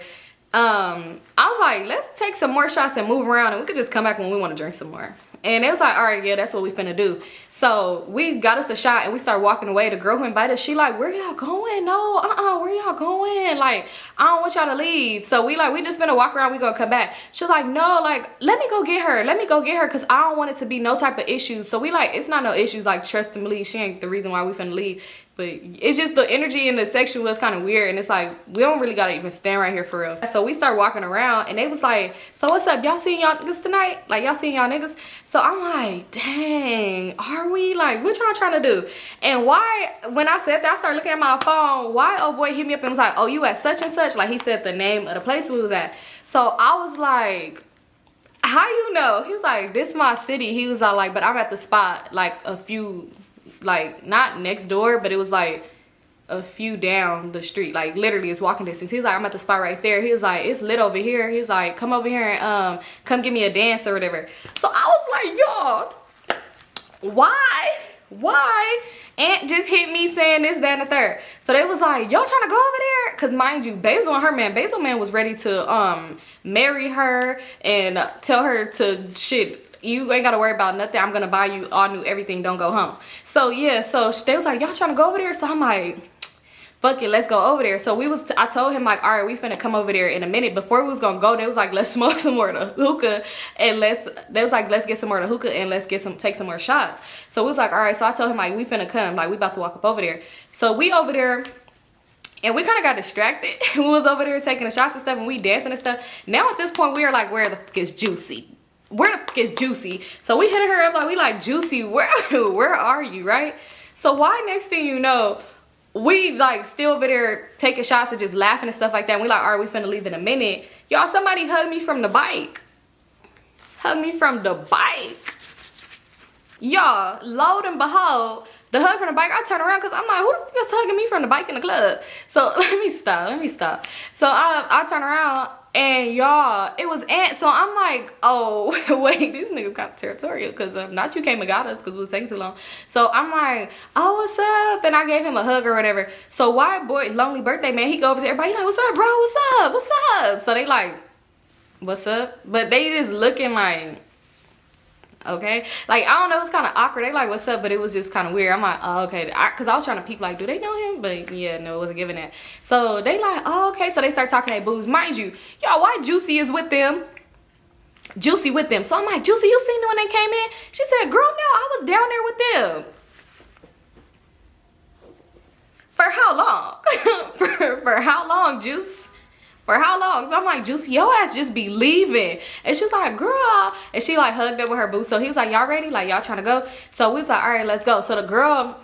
[SPEAKER 1] I was like, let's take some more shots and move around, and we could just come back when we want to drink some more. And it was like, all right, yeah, that's what we finna do. So we got us a shot and we started walking away. The girl who invited us, she like, where y'all going? No, where y'all going? Like, I don't want y'all to leave. So we just finna walk around, we gonna come back. She's like, no, like, let me go get her. Let me go get her, because I don't want it to be no type of issues. So we like, it's not no issues, like, trust and believe. She ain't the reason why we finna leave. But it's just the energy in the section was kind of weird. And it's like, we don't really gotta even stand right here for real. So we started walking around and they was like, so what's up? Y'all seeing y'all niggas tonight? Like, y'all seeing y'all niggas? So I'm like, dang, are we? Like, what y'all trying to do? And why, when I said that, I started looking at my phone. Why old boy hit me up and was like, oh, you at such and such? Like, he said the name of the place we was at. So I was like, how you know? He was like, this my city. He was like, but I'm at the spot, like, a few, like, not next door, but it was like a few down the street, like literally it's walking distance. He was like, I'm at the spot right there. He was like, it's lit over here. He's like, come over here and come give me a dance or whatever. So I was like, y'all, why Aunt just hit me saying this, that, and the third? So they was like, y'all trying to go over there? Because mind you, Basil and her man, Basil man was ready to marry her and tell her to shit, you ain't gotta worry about nothing. I'm gonna buy you all new everything. Don't go home. So yeah, so they was like, y'all trying to go over there? So I'm like, fuck it, let's go over there. So I told him like, all right, we finna come over there in a minute. Before we was gonna go, they was like, let's smoke some more of the hookah and they was like, let's get some more of the hookah and let's take some more shots. So we was like, all right. So I told him like, we finna come, like we about to walk up over there. So we over there. And we kind of got distracted. We was over there taking the shots and stuff and we dancing and stuff. Now at this point, we are like, where the fuck is Juicy? Where the fuck is Juicy? So we hit her up like, we like, Juicy, where are you, right? So why next thing you know, we like still over there taking shots and just laughing and stuff like that. And we like, all right, we finna leave in a minute. Y'all, somebody hugged me from the bike. Hugged me from the bike. Y'all, lo and behold, the hug from the bike, I turn around because I'm like, who the fuck is hugging me from the bike in the club? So let me stop. So I turn around and y'all, it was Aunt. So I'm like, oh, wait, this nigga's kind of territorial because not you came and got us because it was taking too long. So I'm like, oh, what's up? And I gave him a hug or whatever. So white boy, lonely birthday man, he go over to everybody, he like, what's up, bro? What's up? So they like, what's up? But they just looking like, okay, like I don't know, it's kind of awkward. They like, what's up? But it was just kind of weird. I'm like, oh, okay, because I was trying to peep like, do they know him? But yeah, no, it wasn't giving that. So they like, oh, okay. So they start talking at booze. Mind you, y'all, why Juicy is with them? Juicy with them. So I'm like, Juicy, you seen them when they came in? She said, girl, no, I was down there with them. For how long? for how long, Juice? For how long? So I'm like, Juicy, your ass just be leaving. And she's like, girl. And she like hugged up with her boo. So he was like, y'all ready? Like, y'all trying to go? So we was like, all right, let's go. So the girl,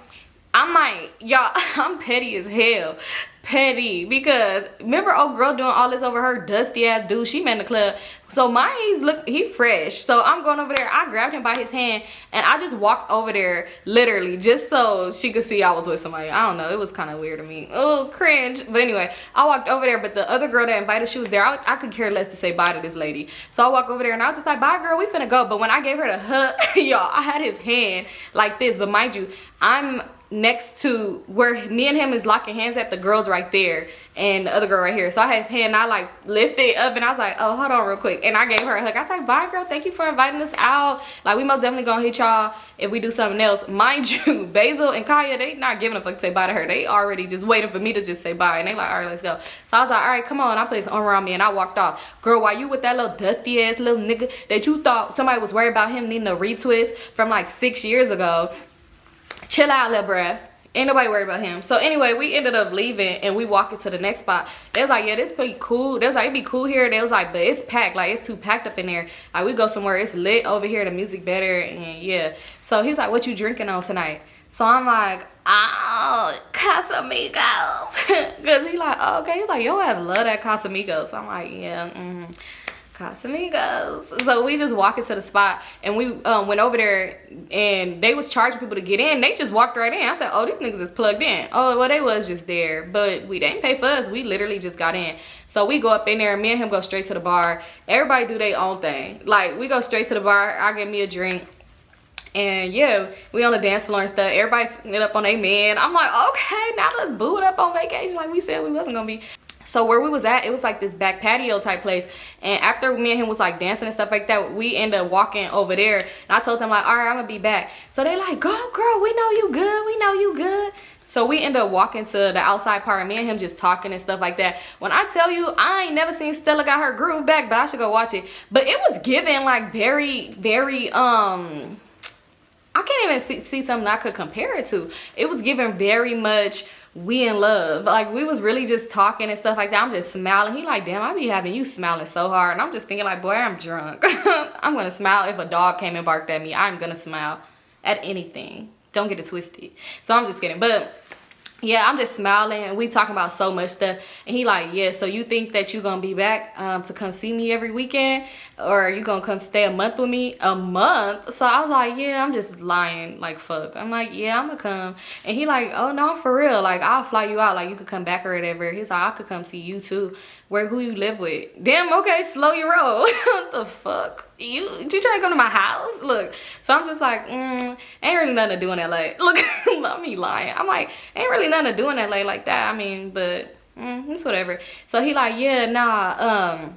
[SPEAKER 1] I'm like, y'all, I'm petty as hell. Petty. Because remember old girl doing all this over her dusty ass dude she met in the club. So mine's look, he fresh. So I'm going over there. I grabbed him by his hand and I just walked over there literally just so she could see I was with somebody. I don't know. It was kind of weird to me. Oh, cringe. But anyway, I walked over there, but the other girl that invited, she was there. I could care less to say bye to this lady. So I walked over there and I was just like, bye girl, we finna go. But when I gave her the hug, y'all, I had his hand like this. But mind you, I'm next to where me and him is locking hands at, the girl's right there and the other girl right here. So I had his hand and I like lifted it up and I was like, oh, hold on real quick. And I gave her a hug. I was like, bye girl, thank you for inviting us out. Like we most definitely gonna hit y'all if we do something else. Mind you, Basil and Kaya, they not giving a fuck to say bye to her. They already just waiting for me to just say bye. And they like, all right, let's go. So I was like, all right, come on. I put his arm around me and I walked off. Girl, why you with that little dusty ass little nigga that you thought somebody was worried about him needing a retwist from like 6 years ago? Chill out, little bruh. Ain't nobody worried about him. So anyway, we ended up leaving and we walked into the next spot. They was like, yeah, this pretty cool. They was like, it'd be cool here. They was like, but it's packed. Like, it's too packed up in there. Like, we go somewhere, it's lit over here, the music better, and yeah. So he's like, what you drinking on tonight? So I'm like, oh, Casamigos. Because he like, oh, okay. He's like, yo ass love that Casamigos. So I'm like, yeah, Casamigos. So we just walk into the spot, and we went over there, and they was charging people to get in. They just walked right in. I said, oh, these niggas is plugged in. Oh, well, they was just there, but they didn't pay for us. We literally just got in. So we go up in there, me and him go straight to the bar. Everybody do their own thing. Like, we go straight to the bar. I get me a drink. And yeah, we on the dance floor and stuff. Everybody get up on their man. I'm like, okay, now let's boo it up on vacation like we said we wasn't gonna be. So where we was at, it was like this back patio type place. And after me and him was like dancing and stuff like that, we ended up walking over there. And I told them like, all right, I'm gonna be back. So they like, go girl, we know you good, we know you good. So we ended up walking to the outside part, and me and him just talking and stuff like that. When I tell you, I ain't never seen Stella got her groove back, but I should go watch it. But it was given like very, I can't even see something I could compare it to. It was given very much we in love. Like, we was really just talking and stuff like that. I'm just smiling. He like, damn, I be having you smiling so hard. And I'm just thinking like, boy, I'm drunk. I'm gonna smile if a dog came and barked at me. I'm gonna smile at anything. Don't get it twisted. So I'm just kidding. But yeah, I'm just smiling, and we talking about so much stuff. And he like, yeah, so you think that you gonna be back to come see me every weekend, or you gonna come stay a month with me? A month? So I was like, yeah, I'm just lying like fuck. I'm like, yeah, I'm gonna come. And he like, oh no, for real, like I'll fly you out, like you could come back or whatever. He's like, I could come see you too. Who you live with? Damn, okay, slow your roll. What the fuck? You trying to come to my house? Look, so I'm just like, ain't really nothing to do in LA. Look, let me lying. I'm like, ain't really nothing to do in LA like that. I mean, but it's whatever. So he like, yeah, nah,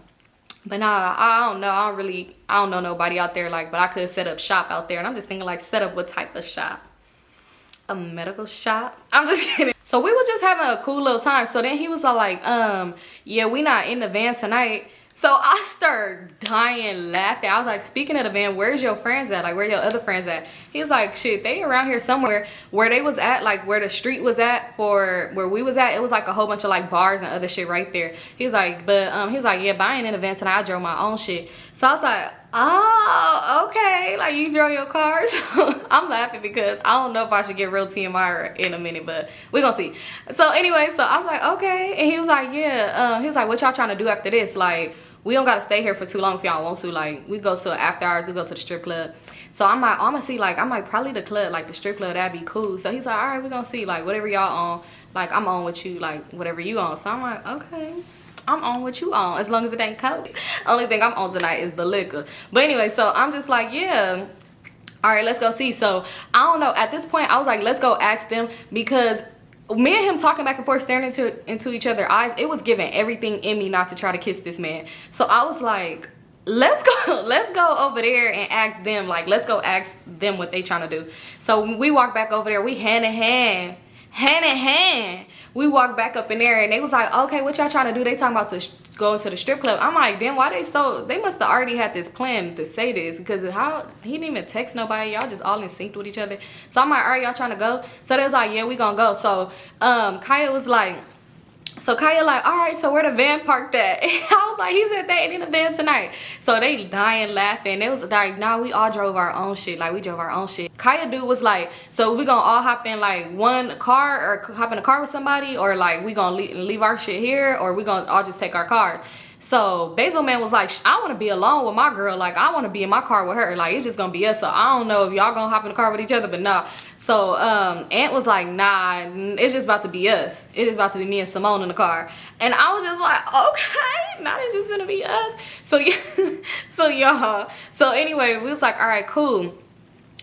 [SPEAKER 1] but nah, I don't know. I don't know nobody out there, like, but I could set up shop out there. And I'm just thinking like, set up what type of shop? A medical shop? I'm just kidding. So we were just having a cool little time. So then he was all like, yeah, we not in the van tonight. So I started dying laughing. I was like, speaking of the van, where's your friends at? Like, where your other friends at? He was like, shit, they around here somewhere. Where they was at, like where the street was at for where we was at, it was like a whole bunch of like bars and other shit right there. He was like, but he was like, yeah, but I ain't in the van tonight. I drove my own shit. So I was like, oh, okay. Like, you drove your car? So I'm laughing because I don't know if I should get real TMI in a minute, but we're gonna see. So anyway, so I was like, okay. And he was like, yeah. He was like, what y'all trying to do after this? Like, we don't gotta stay here for too long if y'all want to. Like, we go to after hours, we go to the strip club. So I'm like, I'm gonna see, like, I'm like, probably the club, like the strip club, that'd be cool. So he's like, all right, we're gonna see, like, whatever y'all on, like, I'm on with you, like, whatever you on. So I'm like, okay, I'm on what you on, as long as it ain't coke. Only thing I'm on tonight is the liquor. But anyway, so I'm just like, yeah, all right, let's go see. So I don't know, at this point I was like, let's go ask them, because me and him talking back and forth, staring into each other's eyes, it was giving everything in me not to try to kiss this man. So I was like, let's go over there and ask them, like, let's go ask them what they trying to do. So we walked back over there, we hand in hand, we walked back up in there, and they was like, okay, what y'all trying to do? They talking about to go into the strip club. I'm like, damn, why they must have already had this plan to say this, because how he didn't even text nobody, y'all just all in sync with each other. So I'm like, all right, y'all trying to go? So they was like, yeah, we gonna go. So Kaya was like, all right, so where the van parked at? And I was like, he said they ain't in the van tonight. So they dying laughing. They was like, nah, we all drove our own shit. Like, we drove our own shit. Kaya dude was like, so we gonna all hop in like one car, or hop in a car with somebody, or like we gonna leave our shit here, or we gonna all just take our cars. So Basil man was like, I want to be alone with my girl. Like, I want to be in my car with her. Like, it's just gonna be us. So I don't know if y'all gonna hop in the car with each other, but nah. So Aunt was like, nah, it's just about to be us. It is about to be me and Symone in the car. And I was just like, okay, now it's just gonna be us. So yeah, so anyway, we was like, all right, cool.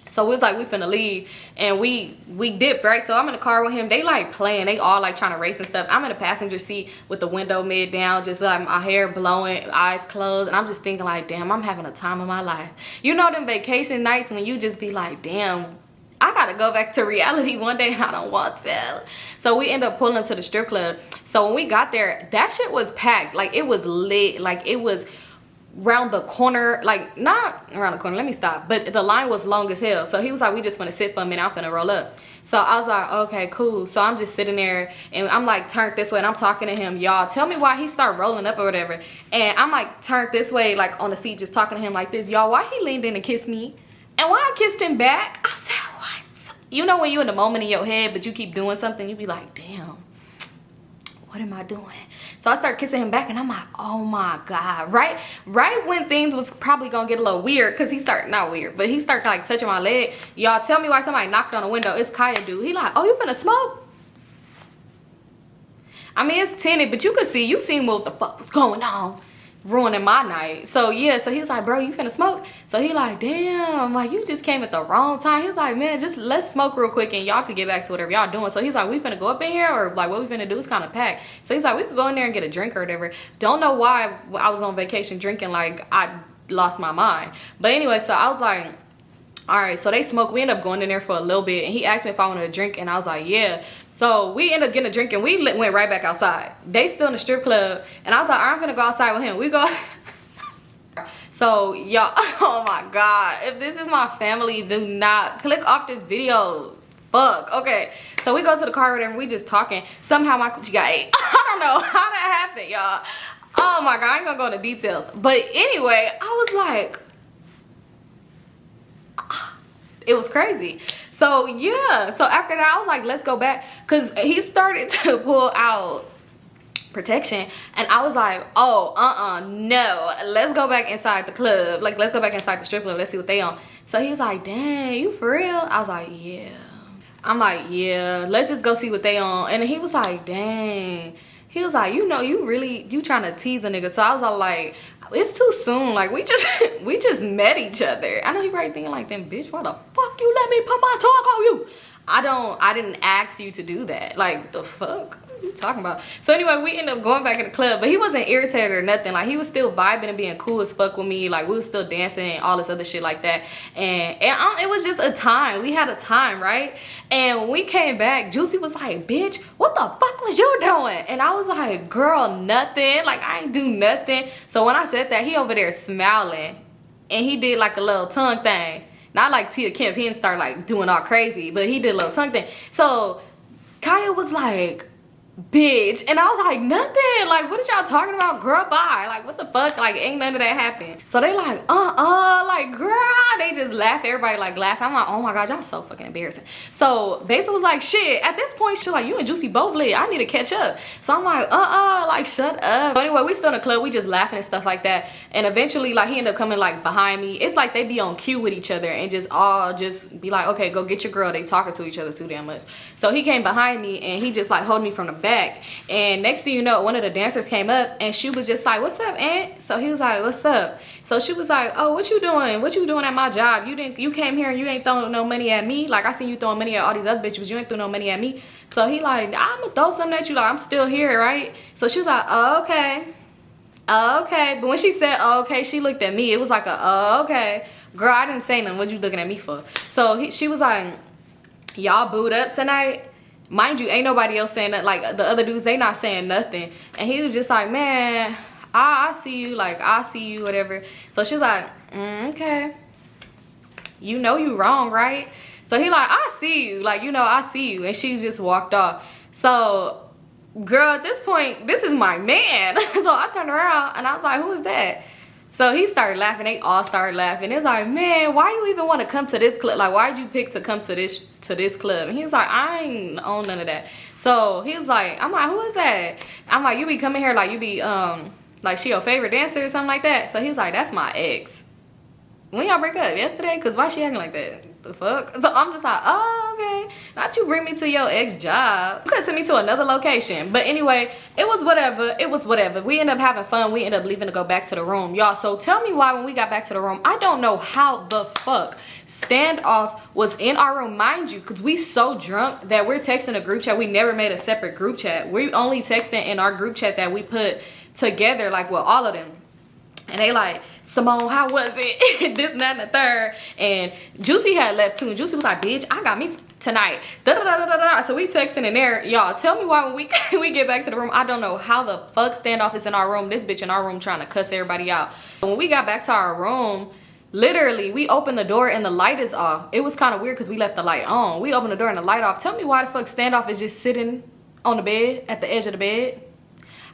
[SPEAKER 1] So we was like, we finna leave, and we dipped, right? So I'm in the car with him. They like playing. They all like trying to race and stuff. I'm in the passenger seat with the window mid down, just like my hair blowing, eyes closed. And I'm just thinking like, damn, I'm having a time of my life. You know them vacation nights when you just be like, damn, I gotta go back to reality one day. I don't want to. So we end up pulling to the strip club. So when we got there, that shit was packed. Like, it was lit. Like, it was round the corner, like, not around the corner, let me stop, but the line was long as hell. So he was like, we just want to sit for a minute, I'm finna roll up. So I was like, okay, cool. So I'm just sitting there, and I'm like turned this way, and I'm talking to him. Y'all, tell me why he started rolling up or whatever. And I'm like turned this way, like on the seat, just talking to him like this. Y'all, why he leaned in and kissed me, and why I kissed him back? I said, what? you know when you in the moment in your head, but you keep doing something, you be like, damn, what am I doing? So I start kissing him back, and I'm like, oh my God. Right when things was probably gonna get a little weird, because he started, not weird, but he started like touching my leg. Y'all, tell me why somebody knocked on the window. It's Kaya dude. He like, oh, you finna smoke? I mean, it's tinted, but you could see, you seen what the fuck was going on, ruining my night. So yeah, so he was like, bro, you finna smoke? So he like, damn, like you just came at the wrong time. He was like, man, just let's smoke real quick and y'all could get back to whatever y'all doing. So he's like, we finna go up in here, or like what we finna do is kind of packed. So he's like, we could go in there and get a drink or whatever. Don't know why I was on vacation drinking like I lost my mind. But anyway, so I was like, all right, so they smoke. We end up going in there for a little bit, and he asked me if I wanted a drink, and I was like, yeah. So we ended up getting a drink, and we went right back outside. They still in the strip club, and I was like, I'm gonna go outside with him. We go. So y'all, oh my God, if this is my family, do not click off this video. Fuck. Okay, so we go to the car and we just talking. Somehow my coochie got ate. I don't know how that happened, y'all. Oh my God, I ain't gonna go into details, but anyway, I was like, it was crazy. So yeah, so after that I was like, let's go back, because he started to pull out protection, and I was like, oh, no, let's go back inside the club, like let's go back inside the strip club, let's see what they on. So he was like, dang, you for real? I was like, yeah. I'm like, yeah, let's just go see what they on. And he was like, dang. He was like, you know, you trying to tease a nigga. So I was all like, it's too soon. Like, we just met each other. I know he probably thinking like, then bitch, why the fuck you let me put my tongue on you? I didn't ask you to do that. Like, the fuck? What are you talking about? So anyway, we ended up going back in the club, but he wasn't irritated or nothing. Like, he was still vibing and being cool as fuck with me. Like, we was still dancing and all this other shit like that. And it was just a time. We had a time, right? And when we came back, Juicy was like, bitch, what the fuck was you doing? And I was like, girl, nothing. Like, I ain't do nothing. So when I said that, he over there smiling, and he did like a little tongue thing. Not like Tia Kemp, he didn't start like doing all crazy, but he did a little tongue thing. So Kaya was like, bitch, and I was like, nothing, like what is y'all talking about, girl, bye, like what the fuck, like ain't none of that happened. So they like, like girl, they just laugh, everybody like laugh. I'm like, oh my God, y'all so fucking embarrassing. So Basil was like, shit, at this point, shit, like you and Juicy both lit, I need to catch up. So I'm like, like shut up. So anyway, we still in the club, we just laughing and stuff like that, and eventually like he ended up coming like behind me. It's like they be on cue with each other and just all just be like, okay, go get your girl. They talking to each other too damn much. So he came behind me and he just like holding me from the back, and next thing you know, one of the dancers came up and she was just like, what's up, Aunt? So he was like, what's up? So she was like, oh, what you doing at my job? You came here and you ain't throwing no money at me. Like I seen you throwing money at all these other bitches, but you ain't throw no money at me. So he like, I'm gonna throw something at you, like I'm still here, right? So she was like, oh, okay, but when she said, oh, okay, she looked at me. It was like a, oh, okay, girl, I didn't say nothing. What you looking at me for? So she was like, y'all booed up tonight? Mind you, ain't nobody else saying that. Like the other dudes, they not saying nothing. And he was just like, man, I see you, like I see you, whatever. So she's like, okay, you know you wrong, right? So he like, I see you, like, you know, I see you. And she just walked off. So girl, at this point, this is my man. So I turned around and I was like, who is that? So he started laughing. They all started laughing. It's like, man, why you even want to come to this club? Like, why'd you pick to come to this club? And he was like, I ain't on none of that. So he was like, I'm like, who is that? I'm like, you be coming here like you be like she your favorite dancer or something like that. So he's like, that's my ex. When y'all break up? Yesterday? Cause why she acting like that? The fuck? So I'm just like, oh, okay. Not you bring me to your ex job. You could take me to another location. But anyway, it was whatever. It was whatever. We ended up having fun. We ended up leaving to go back to the room. Y'all, so tell me why when we got back to the room, I don't know how the fuck Standoff was in our room. Mind you, because we so drunk that we're texting a group chat. We never made a separate group chat. We only texting in our group chat that we put together, like with all of them. And they like, Symone, how was it? This, that, and the third. And Juicy had left too. And Juicy was like, bitch, I got me tonight. Da, da, da, da, da. So we texting in there. Y'all, tell me why when we get back to the room, I don't know how the fuck Standoff is in our room. This bitch in our room trying to cuss everybody out. When we got back to our room, literally, we opened the door and the light is off. It was kind of weird because we left the light on. We opened the door and the light off. Tell me why the fuck Standoff is just sitting on the bed, at the edge of the bed.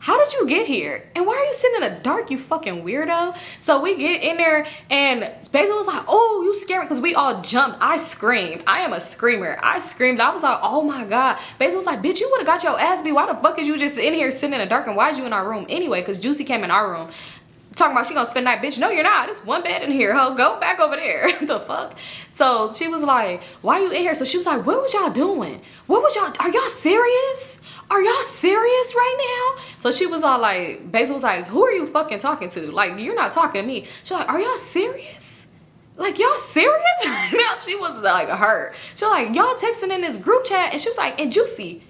[SPEAKER 1] how did you get here? And why are you sitting in the dark, you fucking weirdo? So we get in there and Basil was like, oh, you scared me, because we all jumped. I screamed. I am a screamer. I screamed. I was like, oh my God. Basil was like, bitch, you would have got your ass beat. Why the fuck is you just in here sitting in the dark, and why is you in our room anyway? Because Juicy came in our room talking about she gonna spend the night. Bitch, no you're not. There's one bed in here, ho. Go back over there. The fuck? So she was like, why are you in here? So she was like, what was y'all doing? What was y'all, are y'all serious? Are y'all serious right now? So she was all like, Basil was like, who are you fucking talking to? Like, you're not talking to me. She's like, are y'all serious? Like, y'all serious right now? She was like hurt. She was like, y'all texting in this group chat, and she was like, and Juicy,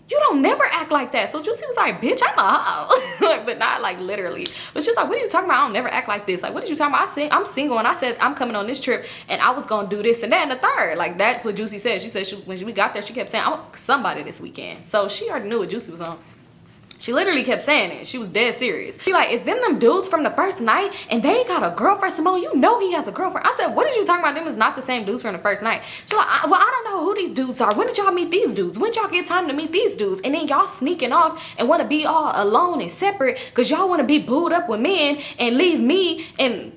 [SPEAKER 1] you don't never act like that. So Juicy was like, bitch, I'm a hoe. Like, but not like literally. But she was like, what are you talking about? I don't never act like this. Like, what did you talking about? I'm single, and I said I'm coming on this trip, and I was gonna do this and that and the third. Like, that's what Juicy said. She said when we got there, she kept saying, I want somebody this weekend. So she already knew what Juicy was on. She literally kept saying it. She was dead serious. She like, is them dudes from the first night, and they got a girlfriend? Symone, you know he has a girlfriend. I said, what did you talking about? Them is not the same dudes from the first night. She like, well, I don't know who these dudes are. When did y'all meet these dudes? When y'all get time to meet these dudes? And then y'all sneaking off and want to be all alone and separate because y'all want to be booed up with men and leave me and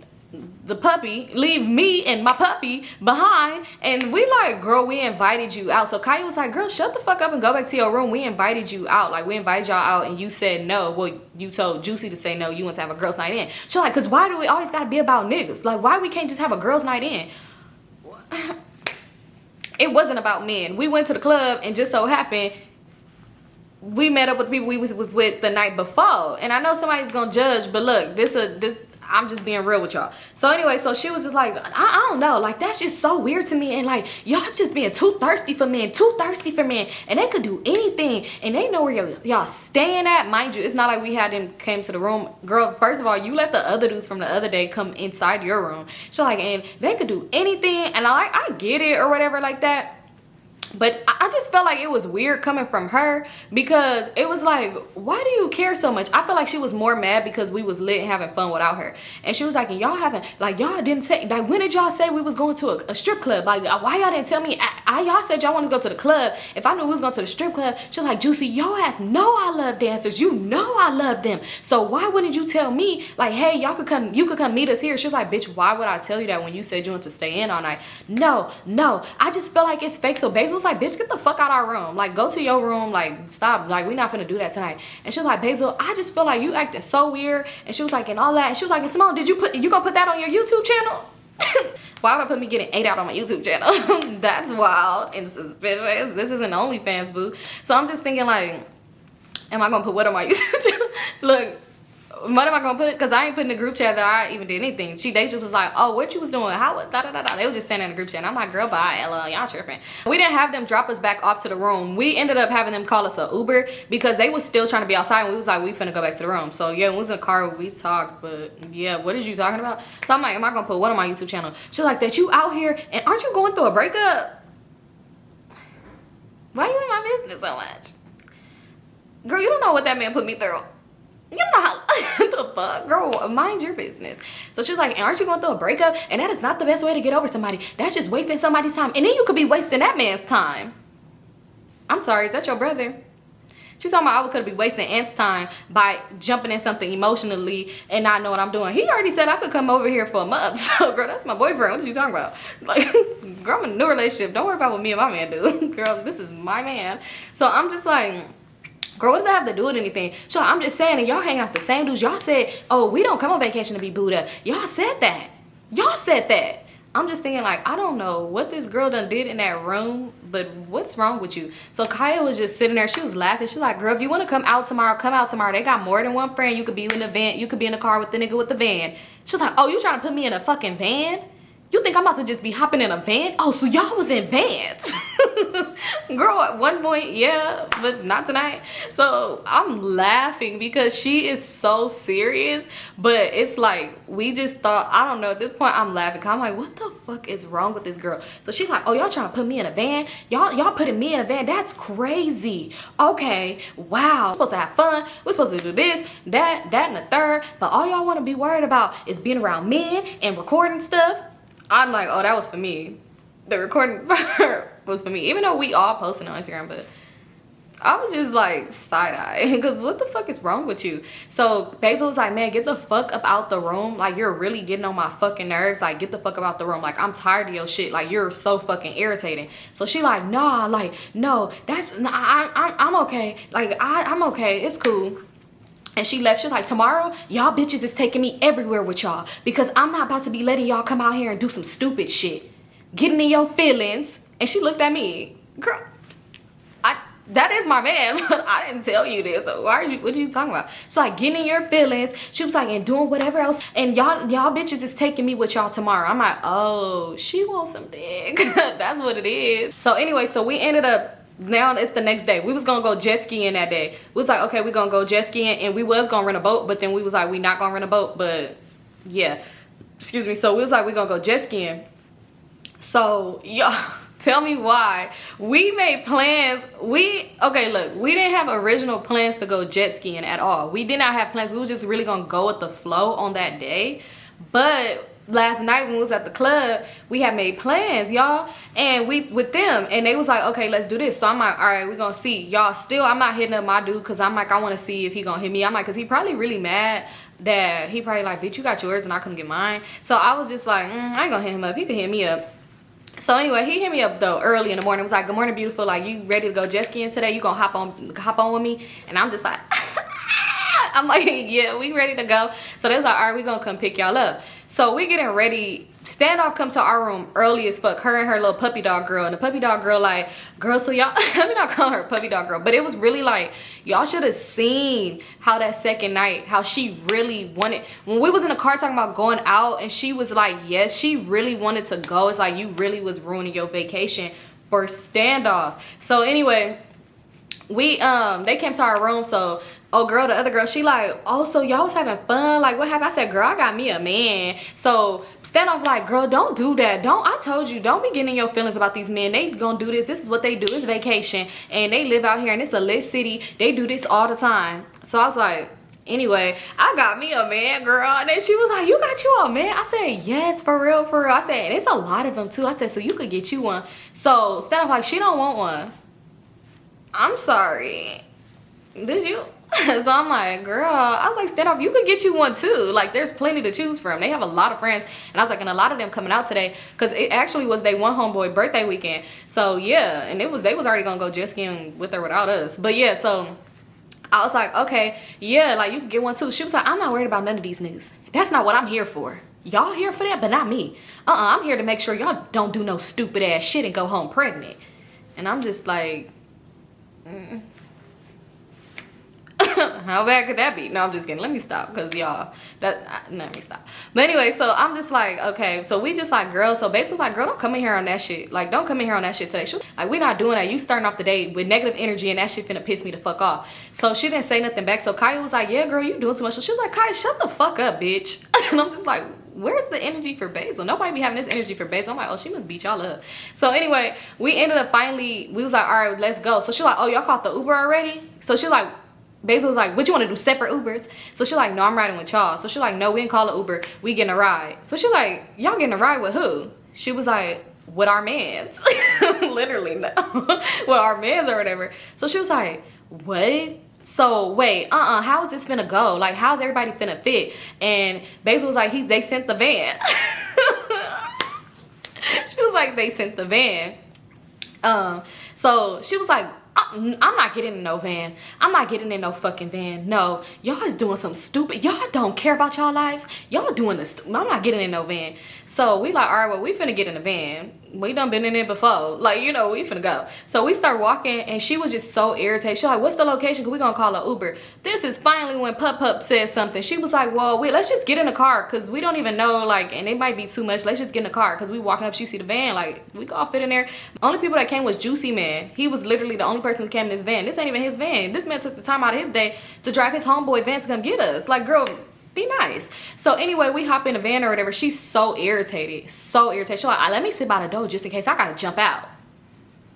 [SPEAKER 1] the puppy, leave me and my puppy behind. And we like, girl, we invited you out. So Kaya was like, girl, shut the fuck up and go back to your room. We invited you out. Like, we invited y'all out and you said no. Well, you told Juicy to say no. You want to have a girls night in. She's like, because why do we always got to be about niggas? Like, why we can't just have a girls night in? It wasn't about men. We went to the club and just so happened we met up with people we was with the night before. And I know somebody's gonna judge, but look, this I'm just being real with y'all. So anyway, so she was just like, I don't know, like, that's just so weird to me. And like, y'all just being too thirsty for men, and they could do anything, and they know where y'all staying at. Mind you, it's not like we had them came to the room. Girl, first of all, you let the other dudes from the other day come inside your room. She's like, and they could do anything, and I get it or whatever like that. But I just felt like it was weird coming from her, because it was like, why do you care so much? I feel like she was more mad because we was lit and having fun without her. And she was like, and y'all haven't, like, y'all didn't say, like, when did y'all say we was going to a strip club? Like, why y'all didn't tell me? Y'all said y'all wanted to go to the club. If I knew we was going to the strip club, she was like, Juicy, your ass know I love dancers. You know I love them. So why wouldn't you tell me, like, hey, y'all could come, you could come meet us here? She was like, bitch, why would I tell you that when you said you want to stay in all night? No, I just feel like it's fake. So Basil was like, bitch, get the fuck out our room. Like, go to your room. Like, stop. Like, we not finna do that tonight. And she was like, Basil, I just feel like you acting so weird. And she was like, and all that. And she was like, and Symone, you gonna put that on your YouTube channel? Why would I put me getting 8 out on my YouTube channel? That's wild and suspicious. This isn't OnlyFans, boo. So I'm just thinking, like, am I gonna put what on my YouTube channel? Look, what am I gonna put it? Because I ain't put in the group chat that I even did anything. They just was like, oh, what you was doing? How, da da da da. They was just standing in the group chat. And I'm like, girl, bye, LL, y'all tripping. We didn't have them drop us back off to the room. We ended up having them call us a Uber because they was still trying to be outside. And we was like, we finna go back to the room. So yeah, when we was in the car, we talked. But yeah, what is you talking about? So I'm like, am I gonna put what on my YouTube channel? She's like, that you out here and aren't you going through a breakup? Why you in my business so much? Girl, you don't know what that man put me through. You know how the fuck, girl, mind your business. So she's like, aren't you going through a breakup? And that is not the best way to get over somebody. That's just wasting somebody's time. And then you could be wasting that man's time. I'm sorry, is that your brother? She's talking about I could be wasting Ant's time by jumping in something emotionally and not know what I'm doing. He already said I could come over here for a month. So girl, that's my boyfriend. What are you talking about? Like, girl, I'm in a new relationship. Don't worry about what me and my man do. Girl, this is my man. So I'm just like, girl, what does that have to do with anything? So I'm just saying, and y'all hanging out the same dudes. Y'all said, oh, we don't come on vacation to be booed up. Y'all said that. Y'all said that. I'm just thinking, like, I don't know what this girl done did in that room, but what's wrong with you? So Kaya was just sitting there. She was laughing. She's like, girl, if you want to come out tomorrow, come out tomorrow. They got more than one friend. You could be in the van. You could be in the car with the nigga with the van. She's like, oh, you trying to put me in a fucking van? You think I'm about to just be hopping in a van? Oh, so y'all was in vans. Girl, at one point, yeah, but not tonight. So I'm laughing because she is so serious, but it's like, we just thought, I don't know, at this point I'm laughing. I'm like, what the fuck is wrong with this girl? So she's like, oh, y'all trying to put me in a van? Y'all putting me in a van? That's crazy. Okay, wow. We're supposed to have fun. We're supposed to do this, that, and the third, but all y'all want to be worried about is being around men and recording stuff. I'm like, oh, that was for me. The recording part was for me. Even though we all posted on Instagram, but I was just like side-eye because what the fuck is wrong with you? So Basil was like, man, get the fuck up out the room. Like, you're really getting on my fucking nerves. Like, get the fuck up out the room. Like, I'm tired of your shit. Like, you're so fucking irritating. So she like, nah, like, no, I'm okay. Like, I'm okay. It's cool. And she left. She's like, tomorrow, y'all bitches is taking me everywhere with y'all because I'm not about to be letting y'all come out here and do some stupid shit. Getting in your feelings. And she looked at me. Girl, that is my man, but I didn't tell you this. So what are you talking about? She's like, getting in your feelings. She was like, and doing whatever else. And y'all bitches is taking me with y'all tomorrow. I'm like, oh, she wants some dick. That's what it is. So anyway, so we ended up, now it's the next day. We was gonna go jet skiing that day. We was like, okay, we gonna go jet skiing, and we was gonna rent a boat, but then we was like, we not gonna rent a boat, but yeah, excuse me. So we was like, we gonna go jet skiing. So y'all, tell me why. We made plans. Okay, look, we didn't have original plans to go jet skiing at all. We did not have plans. We was just really gonna go with the flow on that day. But last night when we was at the club, we had made plans, y'all, and we with them, and they was like, okay, let's do this. So I'm like, all right, we're gonna see. Y'all, still I'm not hitting up my dude because I'm like, I want to see if he gonna hit me. I'm like, because he probably really mad that he probably like, bitch, you got yours and I couldn't get mine. So I was just like, I ain't gonna hit him up. He could hit me up. So anyway, he hit me up though early in the morning. Was like, good morning, beautiful. Like, you ready to go jet skiing today? You gonna hop on with me? And I'm just like, I'm like, yeah, we ready to go. So they was like, all right, we gonna come pick y'all up. So we getting ready. Standoff come to our room early as fuck. Her and her little puppy dog girl. And the puppy dog girl like, girl, so y'all, let me not call her puppy dog girl. But it was really like, y'all should have seen how that second night, how she really wanted. When we was in the car talking about going out and she was like, yes, she really wanted to go. It's like, you really was ruining your vacation for Standoff. So anyway, they came to our room. So oh girl, the other girl, she like, oh, so y'all was having fun? Like, what happened? I said, girl, I got me a man. So Standoff like, girl, don't do that. I told you, don't be getting in your feelings about these men. They gonna do this. This is what they do. It's vacation. And they live out here and it's a lit city. They do this all the time. So I was like, anyway, I got me a man, girl. And then she was like, you got you a man? I said, yes, for real, for real. I said, and it's a lot of them too. I said, so you could get you one. So Standoff like, she don't want one. I'm sorry. Did you? So I'm like, girl, I was like, Standoff, you could get you one too. Like, there's plenty to choose from. They have a lot of friends. And I was like, and a lot of them coming out today because it actually was their one homeboy birthday weekend. So yeah, and they was already gonna go jet skiing with or without us. But yeah, so I was like, okay, yeah, like you can get one too. She was like, I'm not worried about none of these niggas. That's not what I'm here for. Y'all here for that, but not me. I'm here to make sure y'all don't do no stupid ass shit and go home pregnant. And I'm just like, how bad could that be? No, I'm just kidding. Let me stop because y'all, let me stop. But anyway, so I'm just like, okay, so we just like, girl, so basically like, girl, don't come in here on that shit. Like, don't come in here on that shit today. Like, we not doing that. You starting off the day with negative energy and that shit finna piss me the fuck off. So she didn't say nothing back. So Kaya was like, yeah, girl, you doing too much. So she was like, Kaya, shut the fuck up, bitch. And I'm just like, where's the energy for Basil? Nobody be having this energy for Basil. I'm like, oh, she must beat y'all up. So anyway, we ended up we was like, all right, let's go. So she like, oh, y'all caught the Uber already? So she like, Basil was like, what, you want to do separate Ubers? So she like, no, I'm riding with y'all. So she like, no, we didn't call an Uber. We getting a ride. So she like, y'all getting a ride with who? She was like, with our mans. Literally, no. With our mans or whatever. So she was like, what? So wait, how is this finna go? Like, how's everybody finna fit? And Basil was like, they sent the van. She was like, they sent the van. So she was like, I'm not getting in no van. I'm not getting in no fucking van. No, y'all is doing some stupid. Y'all don't care about y'all lives. Y'all doing this. I'm not getting in no van. So we like, all right, well, we finna get in the van. We done been in it before. Like, you know, we finna go. So we start walking and she was just so irritated. She like, what's the location? Cause we gonna call an Uber. This is finally when Pup said something. She was like, well, wait, let's just get in the car. Cause we don't even know, like, and it might be too much. Let's just get in the car. Cause we walking up, she see the van. Like, we can all fit in there. The only people that came was Juicy Man. He was literally the only person who came in this van. This ain't even his van. This man took the time out of his day to drive his homeboy van to come get us. Like, girl, be nice. So anyway, we hop in the van or whatever. She's so irritated. So irritated. She's like, let me sit by the door just in case I gotta jump out.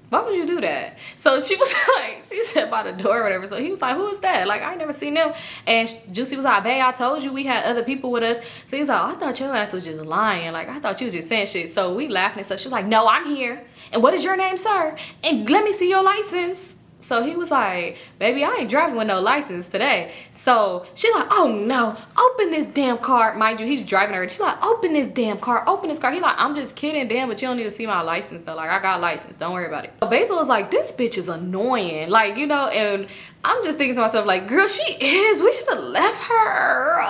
[SPEAKER 1] Why would you do that? So she was like, she sat by the door or whatever. So he was like, who is that? Like, I ain't never seen them. And Juicy was like, babe, I told you we had other people with us. So he's like, oh, I thought your ass was just lying. Like, I thought you was just saying shit. So we laughing and stuff. She's like, no, I'm here. And what is your name, sir? And let me see your license. So he was like, baby, I ain't driving with no license today. So she like, oh no, open this damn car. Mind you, he's driving her. She like, open this damn car, open this car. He like, I'm just kidding, damn, but you don't need to see my license though. Like, I got a license, don't worry about it. So Basil was like, this bitch is annoying. Like, you know, and I'm just thinking to myself, like, girl, she is. We should have left her.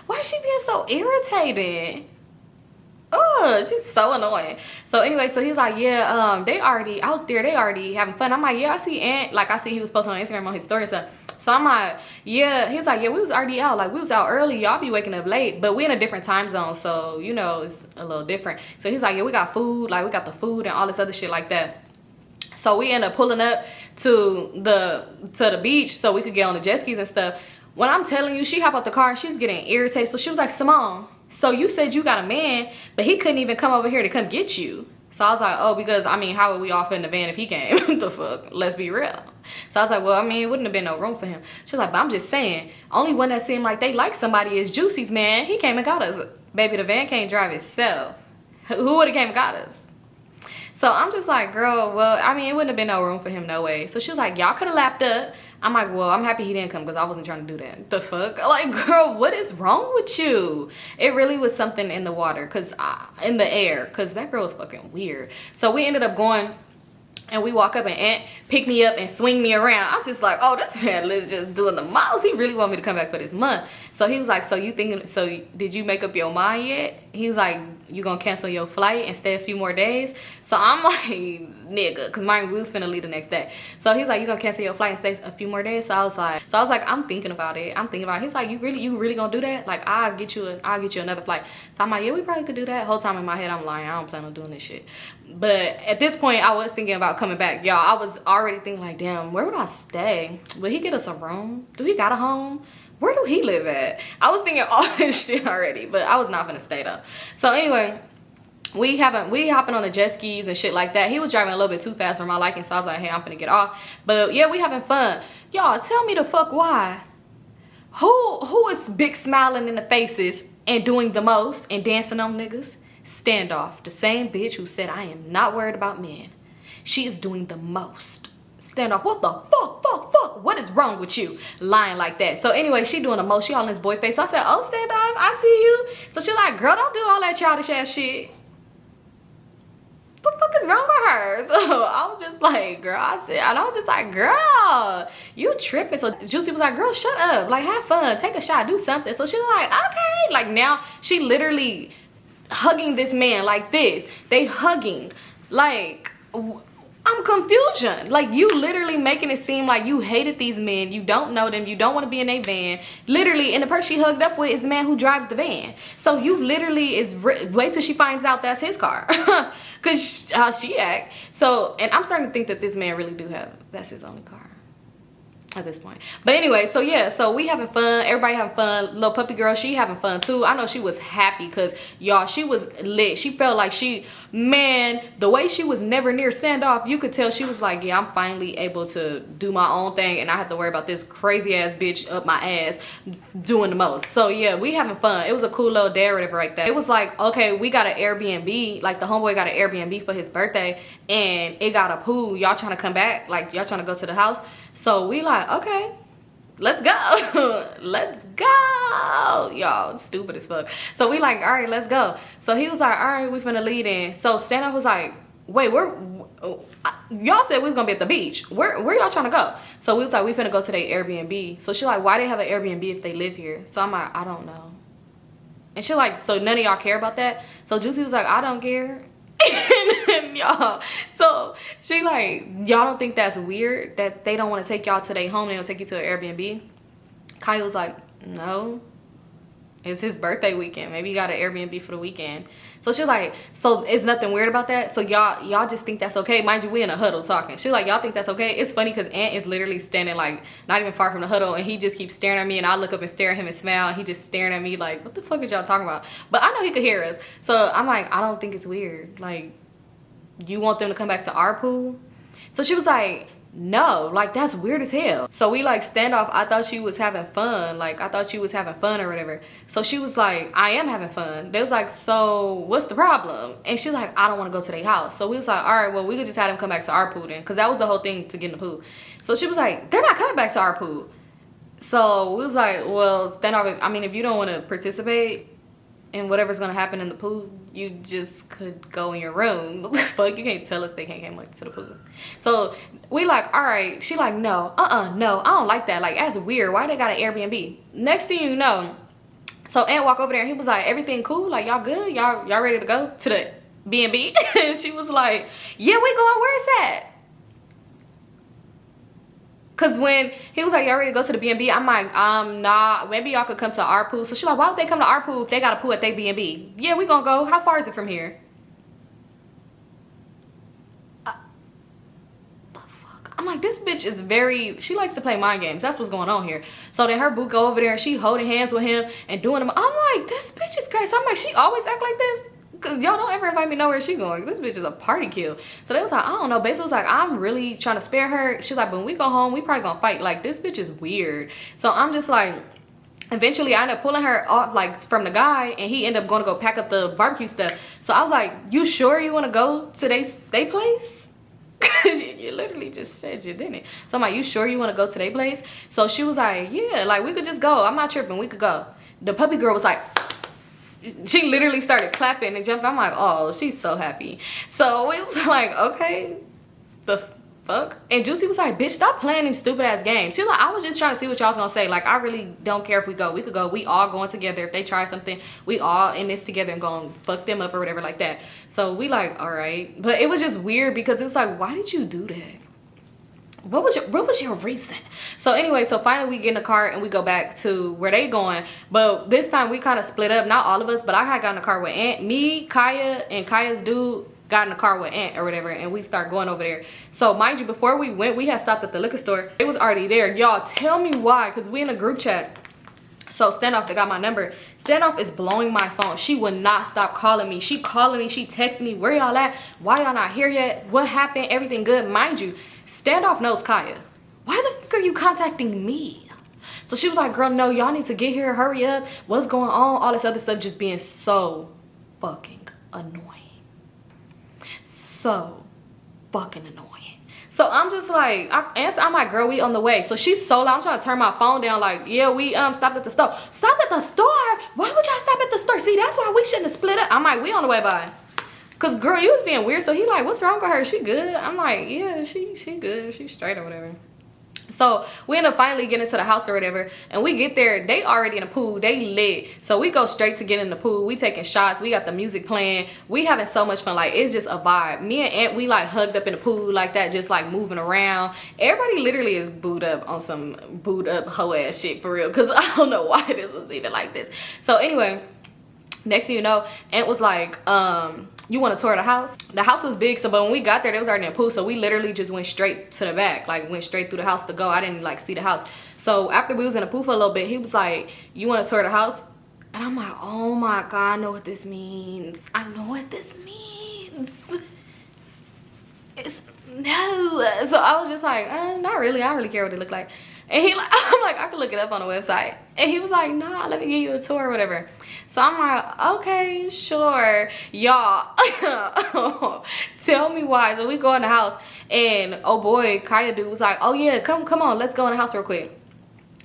[SPEAKER 1] Why is she being so irritating? Oh, she's so annoying. So anyway, so he's like, yeah, they already out there, they already having fun. I'm like, yeah, I see Ant, like I see he was posting on Instagram on his story and stuff. So I'm like, yeah, he's like, yeah, we was already out, like we was out early, y'all be waking up late, but we in a different time zone, so you know it's a little different. So he's like, yeah, we got food, like we got the food and all this other shit like that. So we end up pulling up to the beach so we could get on the jet skis and stuff. When I'm telling you, she hopped out the car and she's getting irritated. So she was like, Symone, so you said you got a man, but he couldn't even come over here to come get you. So I was like, oh, because, I mean, how would we off in the van if he came? What the fuck? Let's be real. So I was like, well, I mean, it wouldn't have been no room for him. She was like, but I'm just saying, only one that seemed like they like somebody is Juicy's man. He came and got us. Baby, the van can't drive itself. Who would have came and got us? So I'm just like, girl, well, I mean, it wouldn't have been no room for him, no way. So she was like, y'all could have lapped up. I'm like, well, I'm happy he didn't come because I wasn't trying to do that. The fuck? Like, girl, what is wrong with you? It really was something in the water, because in the air, because that girl was fucking weird. So we ended up going, and we walk up and Aunt pick me up and swing me around. I was just like, oh, this man is just doing the most. He really want me to come back for this month. So he was like, so you thinking, so did you make up your mind yet? He's like, you gonna cancel your flight and stay a few more days? So I'm like, nigga, because mine, we was finna leave the next day. So he's like, you gonna cancel your flight and stay a few more days? So I was like, I'm thinking about it. He's like, you really gonna do that? Like, I'll get you another flight. So I'm like, yeah, we probably could do that. Whole time in my head, I'm lying. I don't plan on doing this shit. But at this point, I was thinking about coming back. Y'all, I was already thinking like, damn, where would I stay? Would he get us a room? Do he got a home? Where do he live at? I was thinking all this shit already, but I was not gonna stay though. So anyway, we hopping on the jet skis and shit like that. He was driving a little bit too fast for my liking, so I was like, hey, I'm finna get off. But yeah, we having fun. Y'all, tell me the fuck why. Who is big smiling in the faces and doing the most and dancing on niggas? Standoff, the same bitch who said I am not worried about men. She is doing the most. Standoff, what the fuck, what is wrong with you? Lying like that. So anyway, she doing the most. She all in his boy face. So I said, oh, Standoff, I see you. So she's like, girl, don't do all that childish ass shit. What the fuck is wrong with her? So I was just like, girl, I was just like, girl, you tripping. So Juicy was like, girl, shut up. Like, have fun, take a shot, do something. So she was like, okay. Like now she literally hugging this man like this. They hugging. Like, I'm confusion. Like, you literally making it seem like you hated these men. You don't know them. You don't want to be in a van. Literally, and the person she hugged up with is the man who drives the van. So you literally wait till she finds out that's his car. Because how she act. So, and I'm starting to think that this man really that's his only car at this point. But anyway, so yeah, so we having fun, everybody having fun. Little puppy girl, she having fun too. I know she was happy because y'all, she was lit. She felt like man, the way she was never near Standoff, you could tell she was like, yeah, I'm finally able to do my own thing and I have to worry about this crazy ass bitch up my ass doing the most. So yeah, we having fun. It was a cool little day or whatever like that. It was like, okay, we got an Airbnb, like the homeboy got an Airbnb for his birthday and it got a pool. Y'all trying to come back? Like, y'all trying to go to the house? So we like, okay, let's go. Let's go. Y'all stupid as fuck. So we like, all right, let's go. So he was like, all right, we finna lead in. So Standoff was like, wait, y'all said we was gonna be at the beach. Where y'all trying to go? So we was like, we finna go to their Airbnb. So she like, why they have an Airbnb if they live here? So I'm like, I don't know. And she like, so none of y'all care about that? So Juicy was like, I don't care. And y'all, so she like, y'all don't think that's weird that they don't want to take y'all to their home, they don't take you to an Airbnb? Kai was like, no, it's his birthday weekend, maybe he got an Airbnb for the weekend. So she's like, so it's nothing weird about that? So y'all just think that's okay? Mind you, we in a huddle talking. She's like, y'all think that's okay? It's funny because Ant is literally standing like not even far from the huddle and he just keeps staring at me and I look up and stare at him and smile and he just staring at me like, what the fuck is y'all talking about? But I know he could hear us. So I'm like, I don't think it's weird. Like, you want them to come back to our pool? So she was like, no, like that's weird as hell. So we like stand off. I thought she was having fun. Like I thought she was having fun or whatever. So she was like, I am having fun. They was like, so what's the problem? And she's like, I don't want to go to their house. So we was like, all right, well we could just have them come back to our pool then, because that was the whole thing to get in the pool. So she was like, they're not coming back to our pool. So we was like, well, stand off. I mean, if you don't want to participate in whatever's gonna happen in the pool, you just could go in your room. Fuck, you can't tell us they can't come to the pool. So we like, all right. She like, no, no, I don't like that. Like, that's weird. Why they got an Airbnb? Next thing you know, so Aunt walk over there and he was like, everything cool? Like, y'all good? Y'all ready to go to the B&B? And she was like, yeah, we going. Where is that? Cause when he was like, y'all ready to go to the B&B? I'm like, nah, maybe y'all could come to our pool. So she's like, why would they come to our pool if they got a pool at their B&B? Yeah, we gonna go. How far is it from here? The fuck? I'm like, this bitch is she likes to play mind games. That's what's going on here. So then her boo go over there and she holding hands with him and doing them. I'm like, this bitch is crazy. I'm like, she always act like this? Cause y'all don't ever invite me nowhere she going. This bitch is a party kill. So they was like, I don't know. Basically was like, I'm really trying to spare her. She's like, but when we go home, we probably gonna fight. Like, this bitch is weird. So I'm just like, eventually I ended up pulling her off like from the guy, and he ended up going to go pack up the barbecue stuff. So I was like, you sure you want to go to they place? You literally just said you didn't. So I'm like, you sure you want to go to their place? So she was like, yeah, like we could just go. I'm not tripping. We could go. The puppy girl was like, she literally started clapping and jumping. I'm like, oh, she's so happy. So it was like, okay, the fuck? And Juicy was like, bitch, stop playing them stupid ass games. She was like, I was just trying to see what y'all was gonna say. Like, I really don't care if we go. We could go. We all going together. If they try something, we all in this together and gonna fuck them up or whatever like that. So we like, all right. But it was just weird because it's like, why did you do that? What was your reason? So anyway, so finally we get in the car and we go back to where they going. But this time we kind of split up. Not all of us, but I had got in the car with Aunt. Me, Kaya, and Kaya's dude got in the car with Aunt or whatever, and we start going over there. So mind you, before we went, we had stopped at the liquor store. It was already there. Y'all, tell me why, because we in a group chat. So Standoff, they got my number. Standoff is blowing my phone. She would not stop calling me. She calling me. She texting me. Where y'all at? Why y'all not here yet? What happened? Everything good? Mind you, Standoff knows Kaya. Why the fuck are you contacting me? So she was like, girl, no, y'all need to get here. Hurry up. What's going on? All this other stuff just being so fucking annoying. So fucking annoying. So I'm just like, I'm like, girl, we on the way. So she's so loud. I'm trying to turn my phone down. Like, yeah, we stopped at the store. Stopped at the store? Why would y'all stop at the store? See, that's why we shouldn't have split up. I'm like, we on the way by. Cause girl, you was being weird. So he like, what's wrong with her? She good? I'm like, yeah, she good. She's straight or whatever. So we end up finally getting to the house or whatever, and we get there, they already in the pool, they lit. So we go straight to get in the pool. We taking shots, we got the music playing, we having so much fun. Like, it's just a vibe. Me and Aunt, we like hugged up in the pool like that, just like moving around. Everybody literally is booed up on some booed up hoe ass shit for real, because I don't know why this was even like this. So anyway, next thing you know, Aunt was like, you want to tour the house? The house was big, so but when we got there, they was already in the pool, so we literally just went straight to the back, like went straight through the house to go. I didn't like see the house. So after we was in the pool for a little bit, he was like, you want to tour the house? And I'm like, oh my God, I know what this means. I know what this means. It's no. So I was just like, not really. I don't really care what it looked like. And he like, I'm like, I could look it up on the website. And he was like, nah, let me give you a tour or whatever. So I'm like, okay, sure. Y'all, tell me why. So we go in the house, and oh boy, Kaya dude was like, oh yeah, come on, let's go in the house real quick.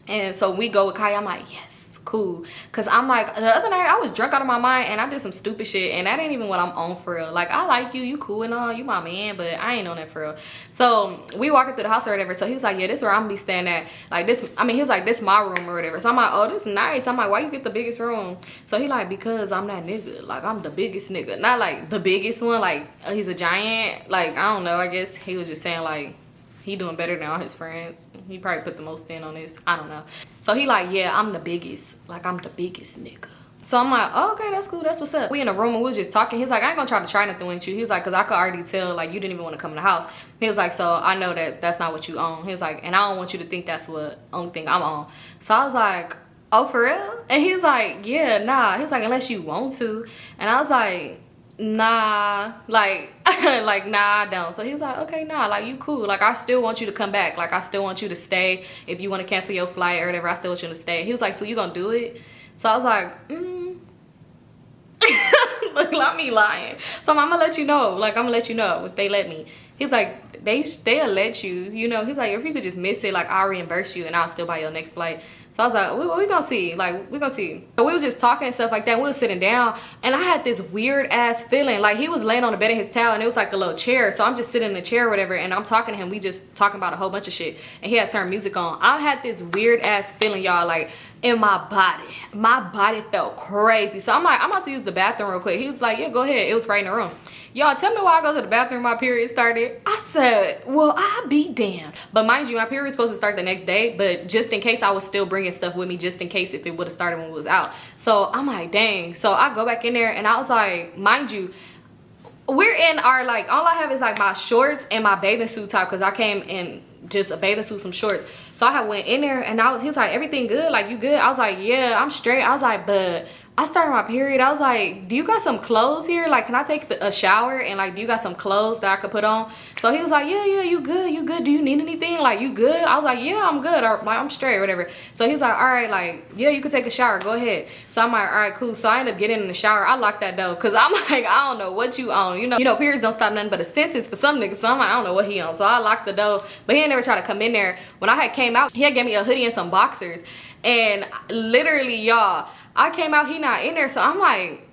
[SPEAKER 1] And so we go with Kaya. I'm like, yes, cool. Cause I'm like, the other night I was drunk out of my mind and I did some stupid shit, and that ain't even what I'm on for real. Like, I like you cool and all, you my man, but I ain't on that for real. So we walking through the house or whatever. So he was like, yeah, this is where I'm gonna be staying at. Like this, I mean, he was like, this my room or whatever. So I'm like, oh, this is nice. I'm like, why you get the biggest room? So he like, because I'm that nigga. Like, I'm the biggest nigga. Not like the biggest one, like he's a giant. Like, I don't know, I guess he was just saying like, he doing better than all his friends. He probably put the most in on this. I don't know. So he like, yeah, I'm the biggest. Like, I'm the biggest nigga. So I'm like, oh, okay, that's cool. That's what's up. We in a room and we was just talking. He's like, I ain't gonna try to try nothing with you. He was like, because I could already tell, like, you didn't even want to come in the house. He was like, so I know that's not what you own. He was like, and I don't want you to think that's what only thing I'm on. So I was like, oh, for real? And he's like, yeah, nah. He's like, unless you want to. And I was like, nah, like like nah, I don't. So he was like, okay, nah, like you cool, like I still want you to come back, like I still want you to stay. If you want to cancel your flight or whatever, I still want you to stay. He was like, so you gonna do it? So I was like, look, let me lying. So I'm gonna let you know, like I'm gonna let you know if they let me. He's like, they'll let you, you know. He's like, if you could just miss it, like I'll reimburse you and I'll still buy your next flight. So I was like, we gonna see, like we gonna see. So we was just talking and stuff like that. We was sitting down and I had this weird ass feeling, like he was laying on the bed in his towel and it was like a little chair. So I'm just sitting in the chair or whatever and I'm talking to him. We just talking about a whole bunch of shit and he had turned music on. I had this weird ass feeling, y'all, like in my body felt crazy. So I'm like, I'm about to use the bathroom real quick. He was like, yeah, go ahead. It was right in the room. Y'all, tell me why I go to the bathroom my period started. I said, well, I'll be damned. But mind you, my period was supposed to start the next day, but just in case I was still bringing stuff with me, just in case if it would have started when we was out. So I'm like, dang. So I go back in there and I was like, mind you, we're in our, like, all I have is like my shorts and my bathing suit top because I came in just a bathing suit, some shorts. So I had went in there and he was like, everything good? Like, you good? I was like, yeah, I'm straight. I was like, but I started my period. I was like, do you got some clothes here? Like, can I take a shower? And like, do you got some clothes that I could put on? So he was like, yeah, you good. Do you need anything? Like, you good? I was like, yeah, I'm good. Or, like, I'm straight or whatever. So he was like, all right, like, yeah, you could take a shower. Go ahead. So I'm like, all right, cool. So I ended up getting in the shower. I locked that door because I'm like, I don't know what you on. You know, periods don't stop nothing but a sentence for some niggas. So I'm like, I don't know what he on. So I locked the door. But he ain't never tried to come in there. When I had came out, he had gave me a hoodie and some boxers. And literally, y'all, I came out, he not in there. So I'm like,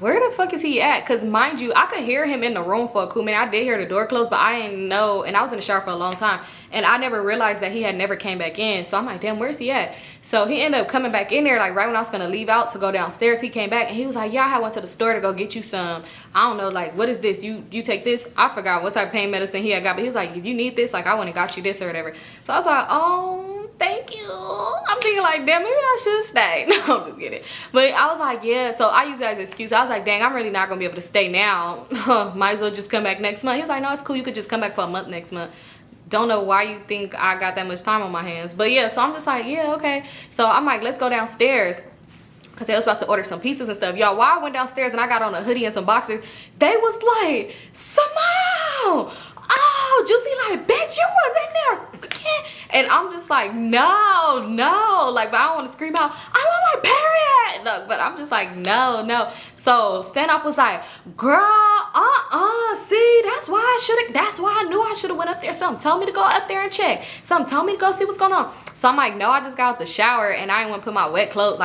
[SPEAKER 1] where the fuck is he at? Because mind you, I could hear him in the room for a cool minute. I did hear the door close, but I didn't know. And I was in the shower for a long time. And I never realized that he had never came back in. So I'm like, damn, where's he at? So he ended up coming back in there, like right when I was going to leave out to go downstairs. He came back and he was like, yeah, I went to the store to go get you some, I don't know, like, what is this? You take this? I forgot what type of pain medicine he had got. But he was like, if you need this, like, I went and got you this or whatever. So I was like, oh, thank you. I'm thinking like, damn, maybe I should stay. No, I'm just kidding. But I was like, yeah. So I used that as an excuse. I was like, dang, I'm really not gonna be able to stay now. Might as well just come back next month. He was like, no, it's cool. You could just come back for a month next month. Don't know why you think I got that much time on my hands. But yeah, so I'm just like, yeah, okay. So I'm like, let's go downstairs. Because they was about to order some pizzas and stuff. Y'all, while I went downstairs and I got on a hoodie and some boxers, they was like, Symone! Oh, Juicy, like, bitch, you was in there. And I'm just like, no. Like, but I don't want to scream out, I want my period. No, but I'm just like, no. So Standoff was like, girl, see, that's why I knew I should have went up there. Something told me to go up there and check. Something told me to go see what's going on. So I'm like, no, I just got out the shower and I didn't want to put my wet clothes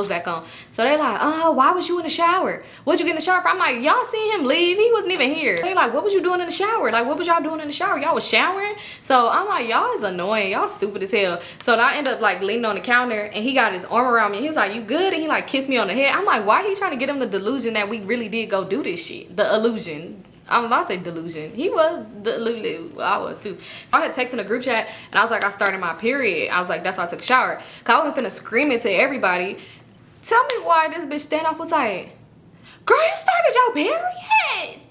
[SPEAKER 1] back on. So they like, why was you in the shower? What'd you get in the shower for? I'm like, y'all seen him leave? He wasn't even here. They like, what was you doing in the shower? Like, what was y'all doing in the shower? Y'all was showering? So I'm like, y'all is annoying. Y'all stupid as hell. So I end up like leaning on the counter and he got his arm around me. He was like, you good? And he like kissed me on the head. I'm like, why he trying to get him the delusion that we really did go do this shit? The illusion. I'm about to say delusion. He was delulu. I was too. So I had texted in the group chat and I was like, I started my period. I was like, that's why I took a shower. Cause I wasn't finna scream it to everybody. Tell me why this bitch Standoff was like, girl, you started your period?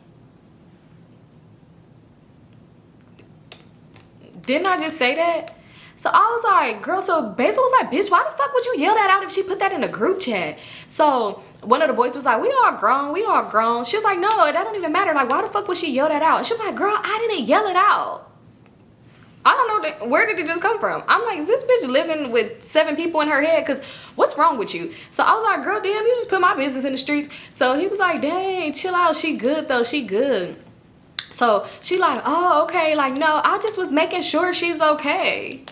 [SPEAKER 1] Didn't I just say that? So I was like, girl, so Basil was like, bitch, why the fuck would you yell that out if she put that in the group chat? So one of the boys was like, we all grown. She was like, no, that don't even matter. Like, why the fuck would she yell that out? And she was like, girl, I didn't yell it out. I don't know, where did it just come from? I'm like, is this bitch living with 7 people in her head? Because what's wrong with you? So I was like, girl, damn, you just put my business in the streets. So he was like, dang, chill out. She good, though. She good. So she like, oh, okay. Like, no, I just was making sure she's okay.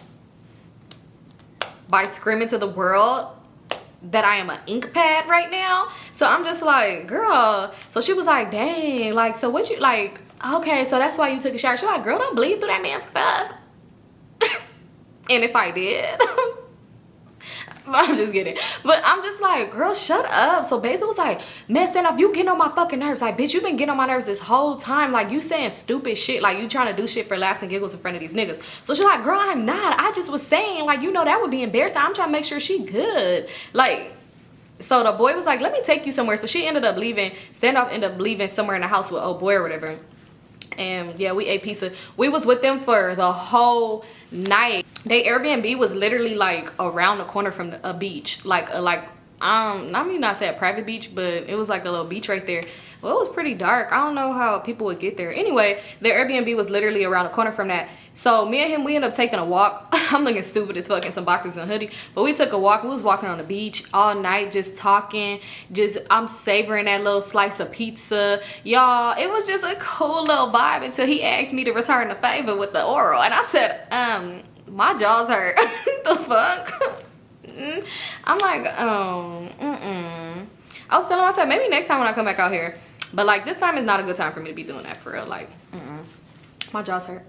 [SPEAKER 1] By screaming to the world that I am an ink pad right now. So I'm just like, girl. So she was like, dang, like, so what you, like, okay, so that's why you took a shower. She like, girl, don't bleed through that man's stuff. And if I did, I'm just kidding. But I'm just like, girl, shut up. So Basil was like, man, Standoff, you getting on my fucking nerves. Like, bitch, you been getting on my nerves this whole time. Like, you saying stupid shit. Like, you trying to do shit for laughs and giggles in front of these niggas. So she's like, girl, I'm not. I just was saying, like, you know, that would be embarrassing. I'm trying to make sure she good. Like, so the boy was like, let me take you somewhere. So she ended up leaving. Standoff ended up leaving somewhere in the house with old boy or whatever. And yeah, we ate pizza. We was with them for the whole night. They Airbnb was literally like around the corner from a beach, like I mean, not say a private beach, but it was like a little beach right there. Well, it was pretty dark. I don't know how people would get there. Anyway, the Airbnb was literally around the corner from that. So me and him, we ended up taking a walk. I'm looking stupid as fuck in some boxers and a hoodie. But we took a walk. We was walking on the beach all night, just talking. I'm savoring that little slice of pizza. Y'all, it was just a cool little vibe until he asked me to return the favor with the oral. And I said, my jaws hurt. The fuck? I'm like, I was telling myself, maybe next time when I come back out here. But like, this time is not a good time for me to be doing that for real. Like, my jaws hurt.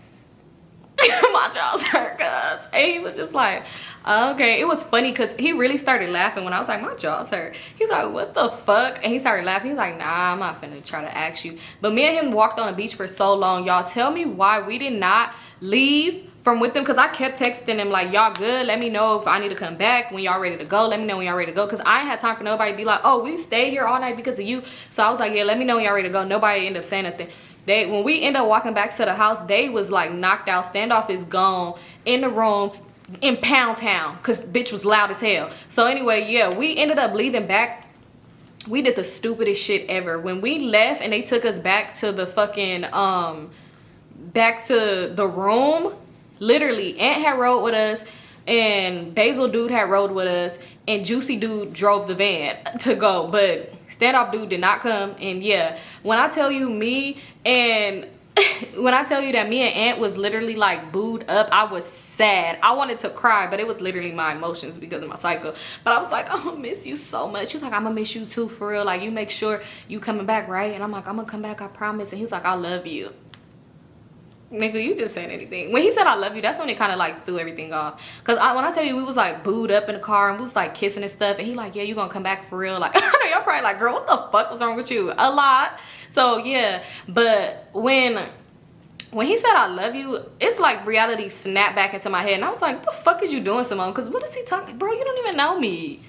[SPEAKER 1] My jaws hurt, cuz. And he was just like, okay. It was funny because he really started laughing when I was like, my jaws hurt. He's like, what the fuck? And he started laughing. He's like, nah, I'm not finna try to ask you. But me and him walked on the beach for so long. Y'all tell me why we did not leave from with them, because I kept texting him like, y'all good? Let me know if I need to come back when y'all ready to go. Let me know when y'all ready to go, because I ain't had time for nobody to be like, oh, we stayed here all night because of you. So I was like, yeah, let me know when y'all ready to go. Nobody ended up saying nothing. When we ended up walking back to the house, they was like knocked out. Standoff is gone in the room in Pound Town because bitch was loud as hell. So anyway, yeah, we ended up leaving back. We did the stupidest shit ever. When we left and they took us back to the fucking back to the room, literally Aunt had rode with us and Basil dude had rode with us and Juicy dude drove the van to go, but Standoff dude did not come. And yeah, when I tell you that me and Aunt was literally like booed up, I was sad. I wanted to cry, but it was literally my emotions because of my cycle. But I was like, I'm gonna miss you so much. She's like, I'm gonna miss you too, for real. Like, you make sure you coming back, right? And I'm like, I'm gonna come back, I promise. And he's like, I love you. Nigga, you just saying anything. When he said I love you, that's when it kind of like threw everything off. Because when I tell you, we was like booed up in the car and we was like kissing and stuff. And he like, yeah, you gonna come back for real? Like, I know y'all probably like, girl, what the fuck was wrong with you? A lot. So yeah, but when he said I love you, it's like reality snapped back into my head. And I was like, what the fuck is you doing, Symone? Because what is he talking? Bro, you don't even know me.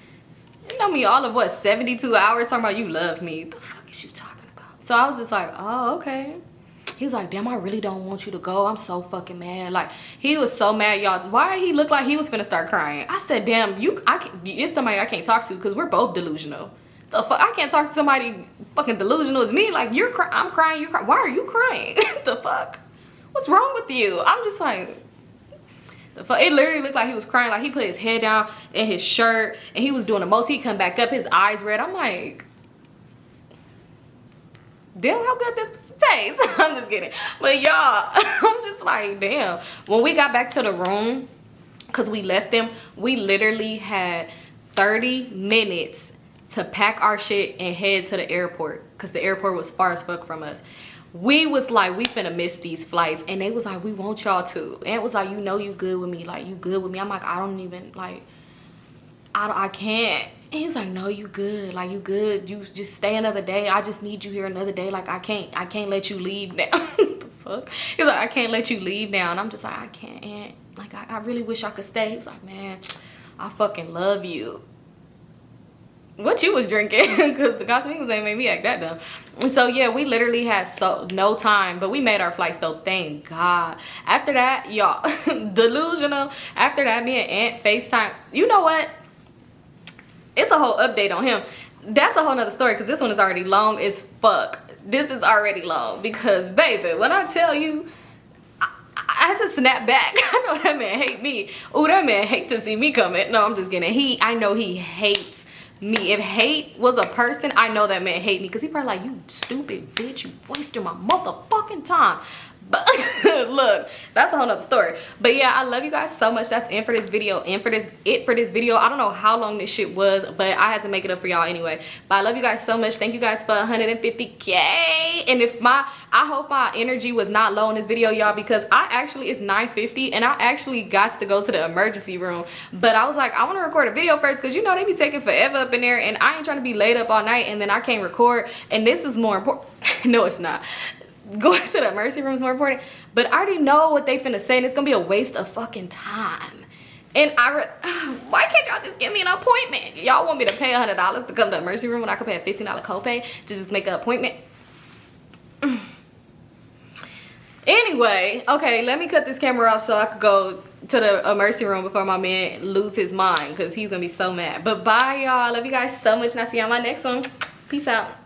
[SPEAKER 1] You know me all of what, 72 hours talking about you love me. What the fuck is you talking about? So I was just like, oh, okay. He was like, damn, I really don't want you to go. I'm so fucking mad. Like, he was so mad, y'all. Why he looked like he was finna start crying? I said, damn, it's somebody I can't talk to because we're both delusional. The fuck? I can't talk to somebody fucking delusional as me. Like, I'm crying, you're crying. Why are you crying? The fuck? What's wrong with you? I'm just like, the fuck? It literally looked like he was crying. Like, he put his head down in his shirt and he was doing the most. He'd come back up, his eyes red. I'm like, damn, how good this tastes. I'm just kidding. But y'all, I'm just like, damn. When we got back to the room, because we left them, we literally had 30 minutes to pack our shit and head to the airport, because the airport was far as fuck from us. We was like, we finna miss these flights. And they was like, we want y'all to. Aunt was like, you know you good with me. Like, you good with me. I'm like, I don't even, like, I can't. And he's like, no, you good. Like, you good. You just stay another day. I just need you here another day. Like, I can't let you leave now. What the fuck? He's like, I can't let you leave now. And I'm just like, I can't, Aunt. Like, I really wish I could stay. He was like, man, I fucking love you. What you was drinking? Because the Casamigos ain't made me act that dumb. And so yeah, we literally had no time, but we made our flights though, thank God. After that, y'all, delusional. After that, me and Aunt FaceTime. You know what? It's a whole update on him. That's a whole nother story, because this one is already long as fuck. This is already long because, baby, when I tell you, I had to snap back. I know that man hate me. Oh, that man hate to see me coming. No, I'm just kidding. I know he hates me. If hate was a person, I know that man hate me, because he probably like, you stupid bitch, you wasted my motherfucking time. But look, that's a whole nother story. But yeah, I love you guys so much. That's it for this video. It for this video. I don't know how long this shit was, but I had to make it up for y'all anyway. But I love you guys so much. Thank you guys for 150K. And I hope my energy was not low in this video, y'all, because it's 9:50 and I actually got to go to the emergency room. But I was like, I want to record a video first, because you know they be taking forever up in there, and I ain't trying to be laid up all night and then I can't record. And this is more important. No, it's not. Going to the emergency room is more important, but I already know what they finna say, and it's gonna be a waste of fucking time. And why can't y'all just give me an appointment? Y'all want me to pay $100 to come to the emergency room when I could pay a $15 copay to just make an appointment? Anyway, okay, let me cut this camera off so I could go to the emergency room before my man lose his mind, because he's gonna be so mad. But bye, y'all. Love you guys so much, and I'll see you on my next one. Peace out.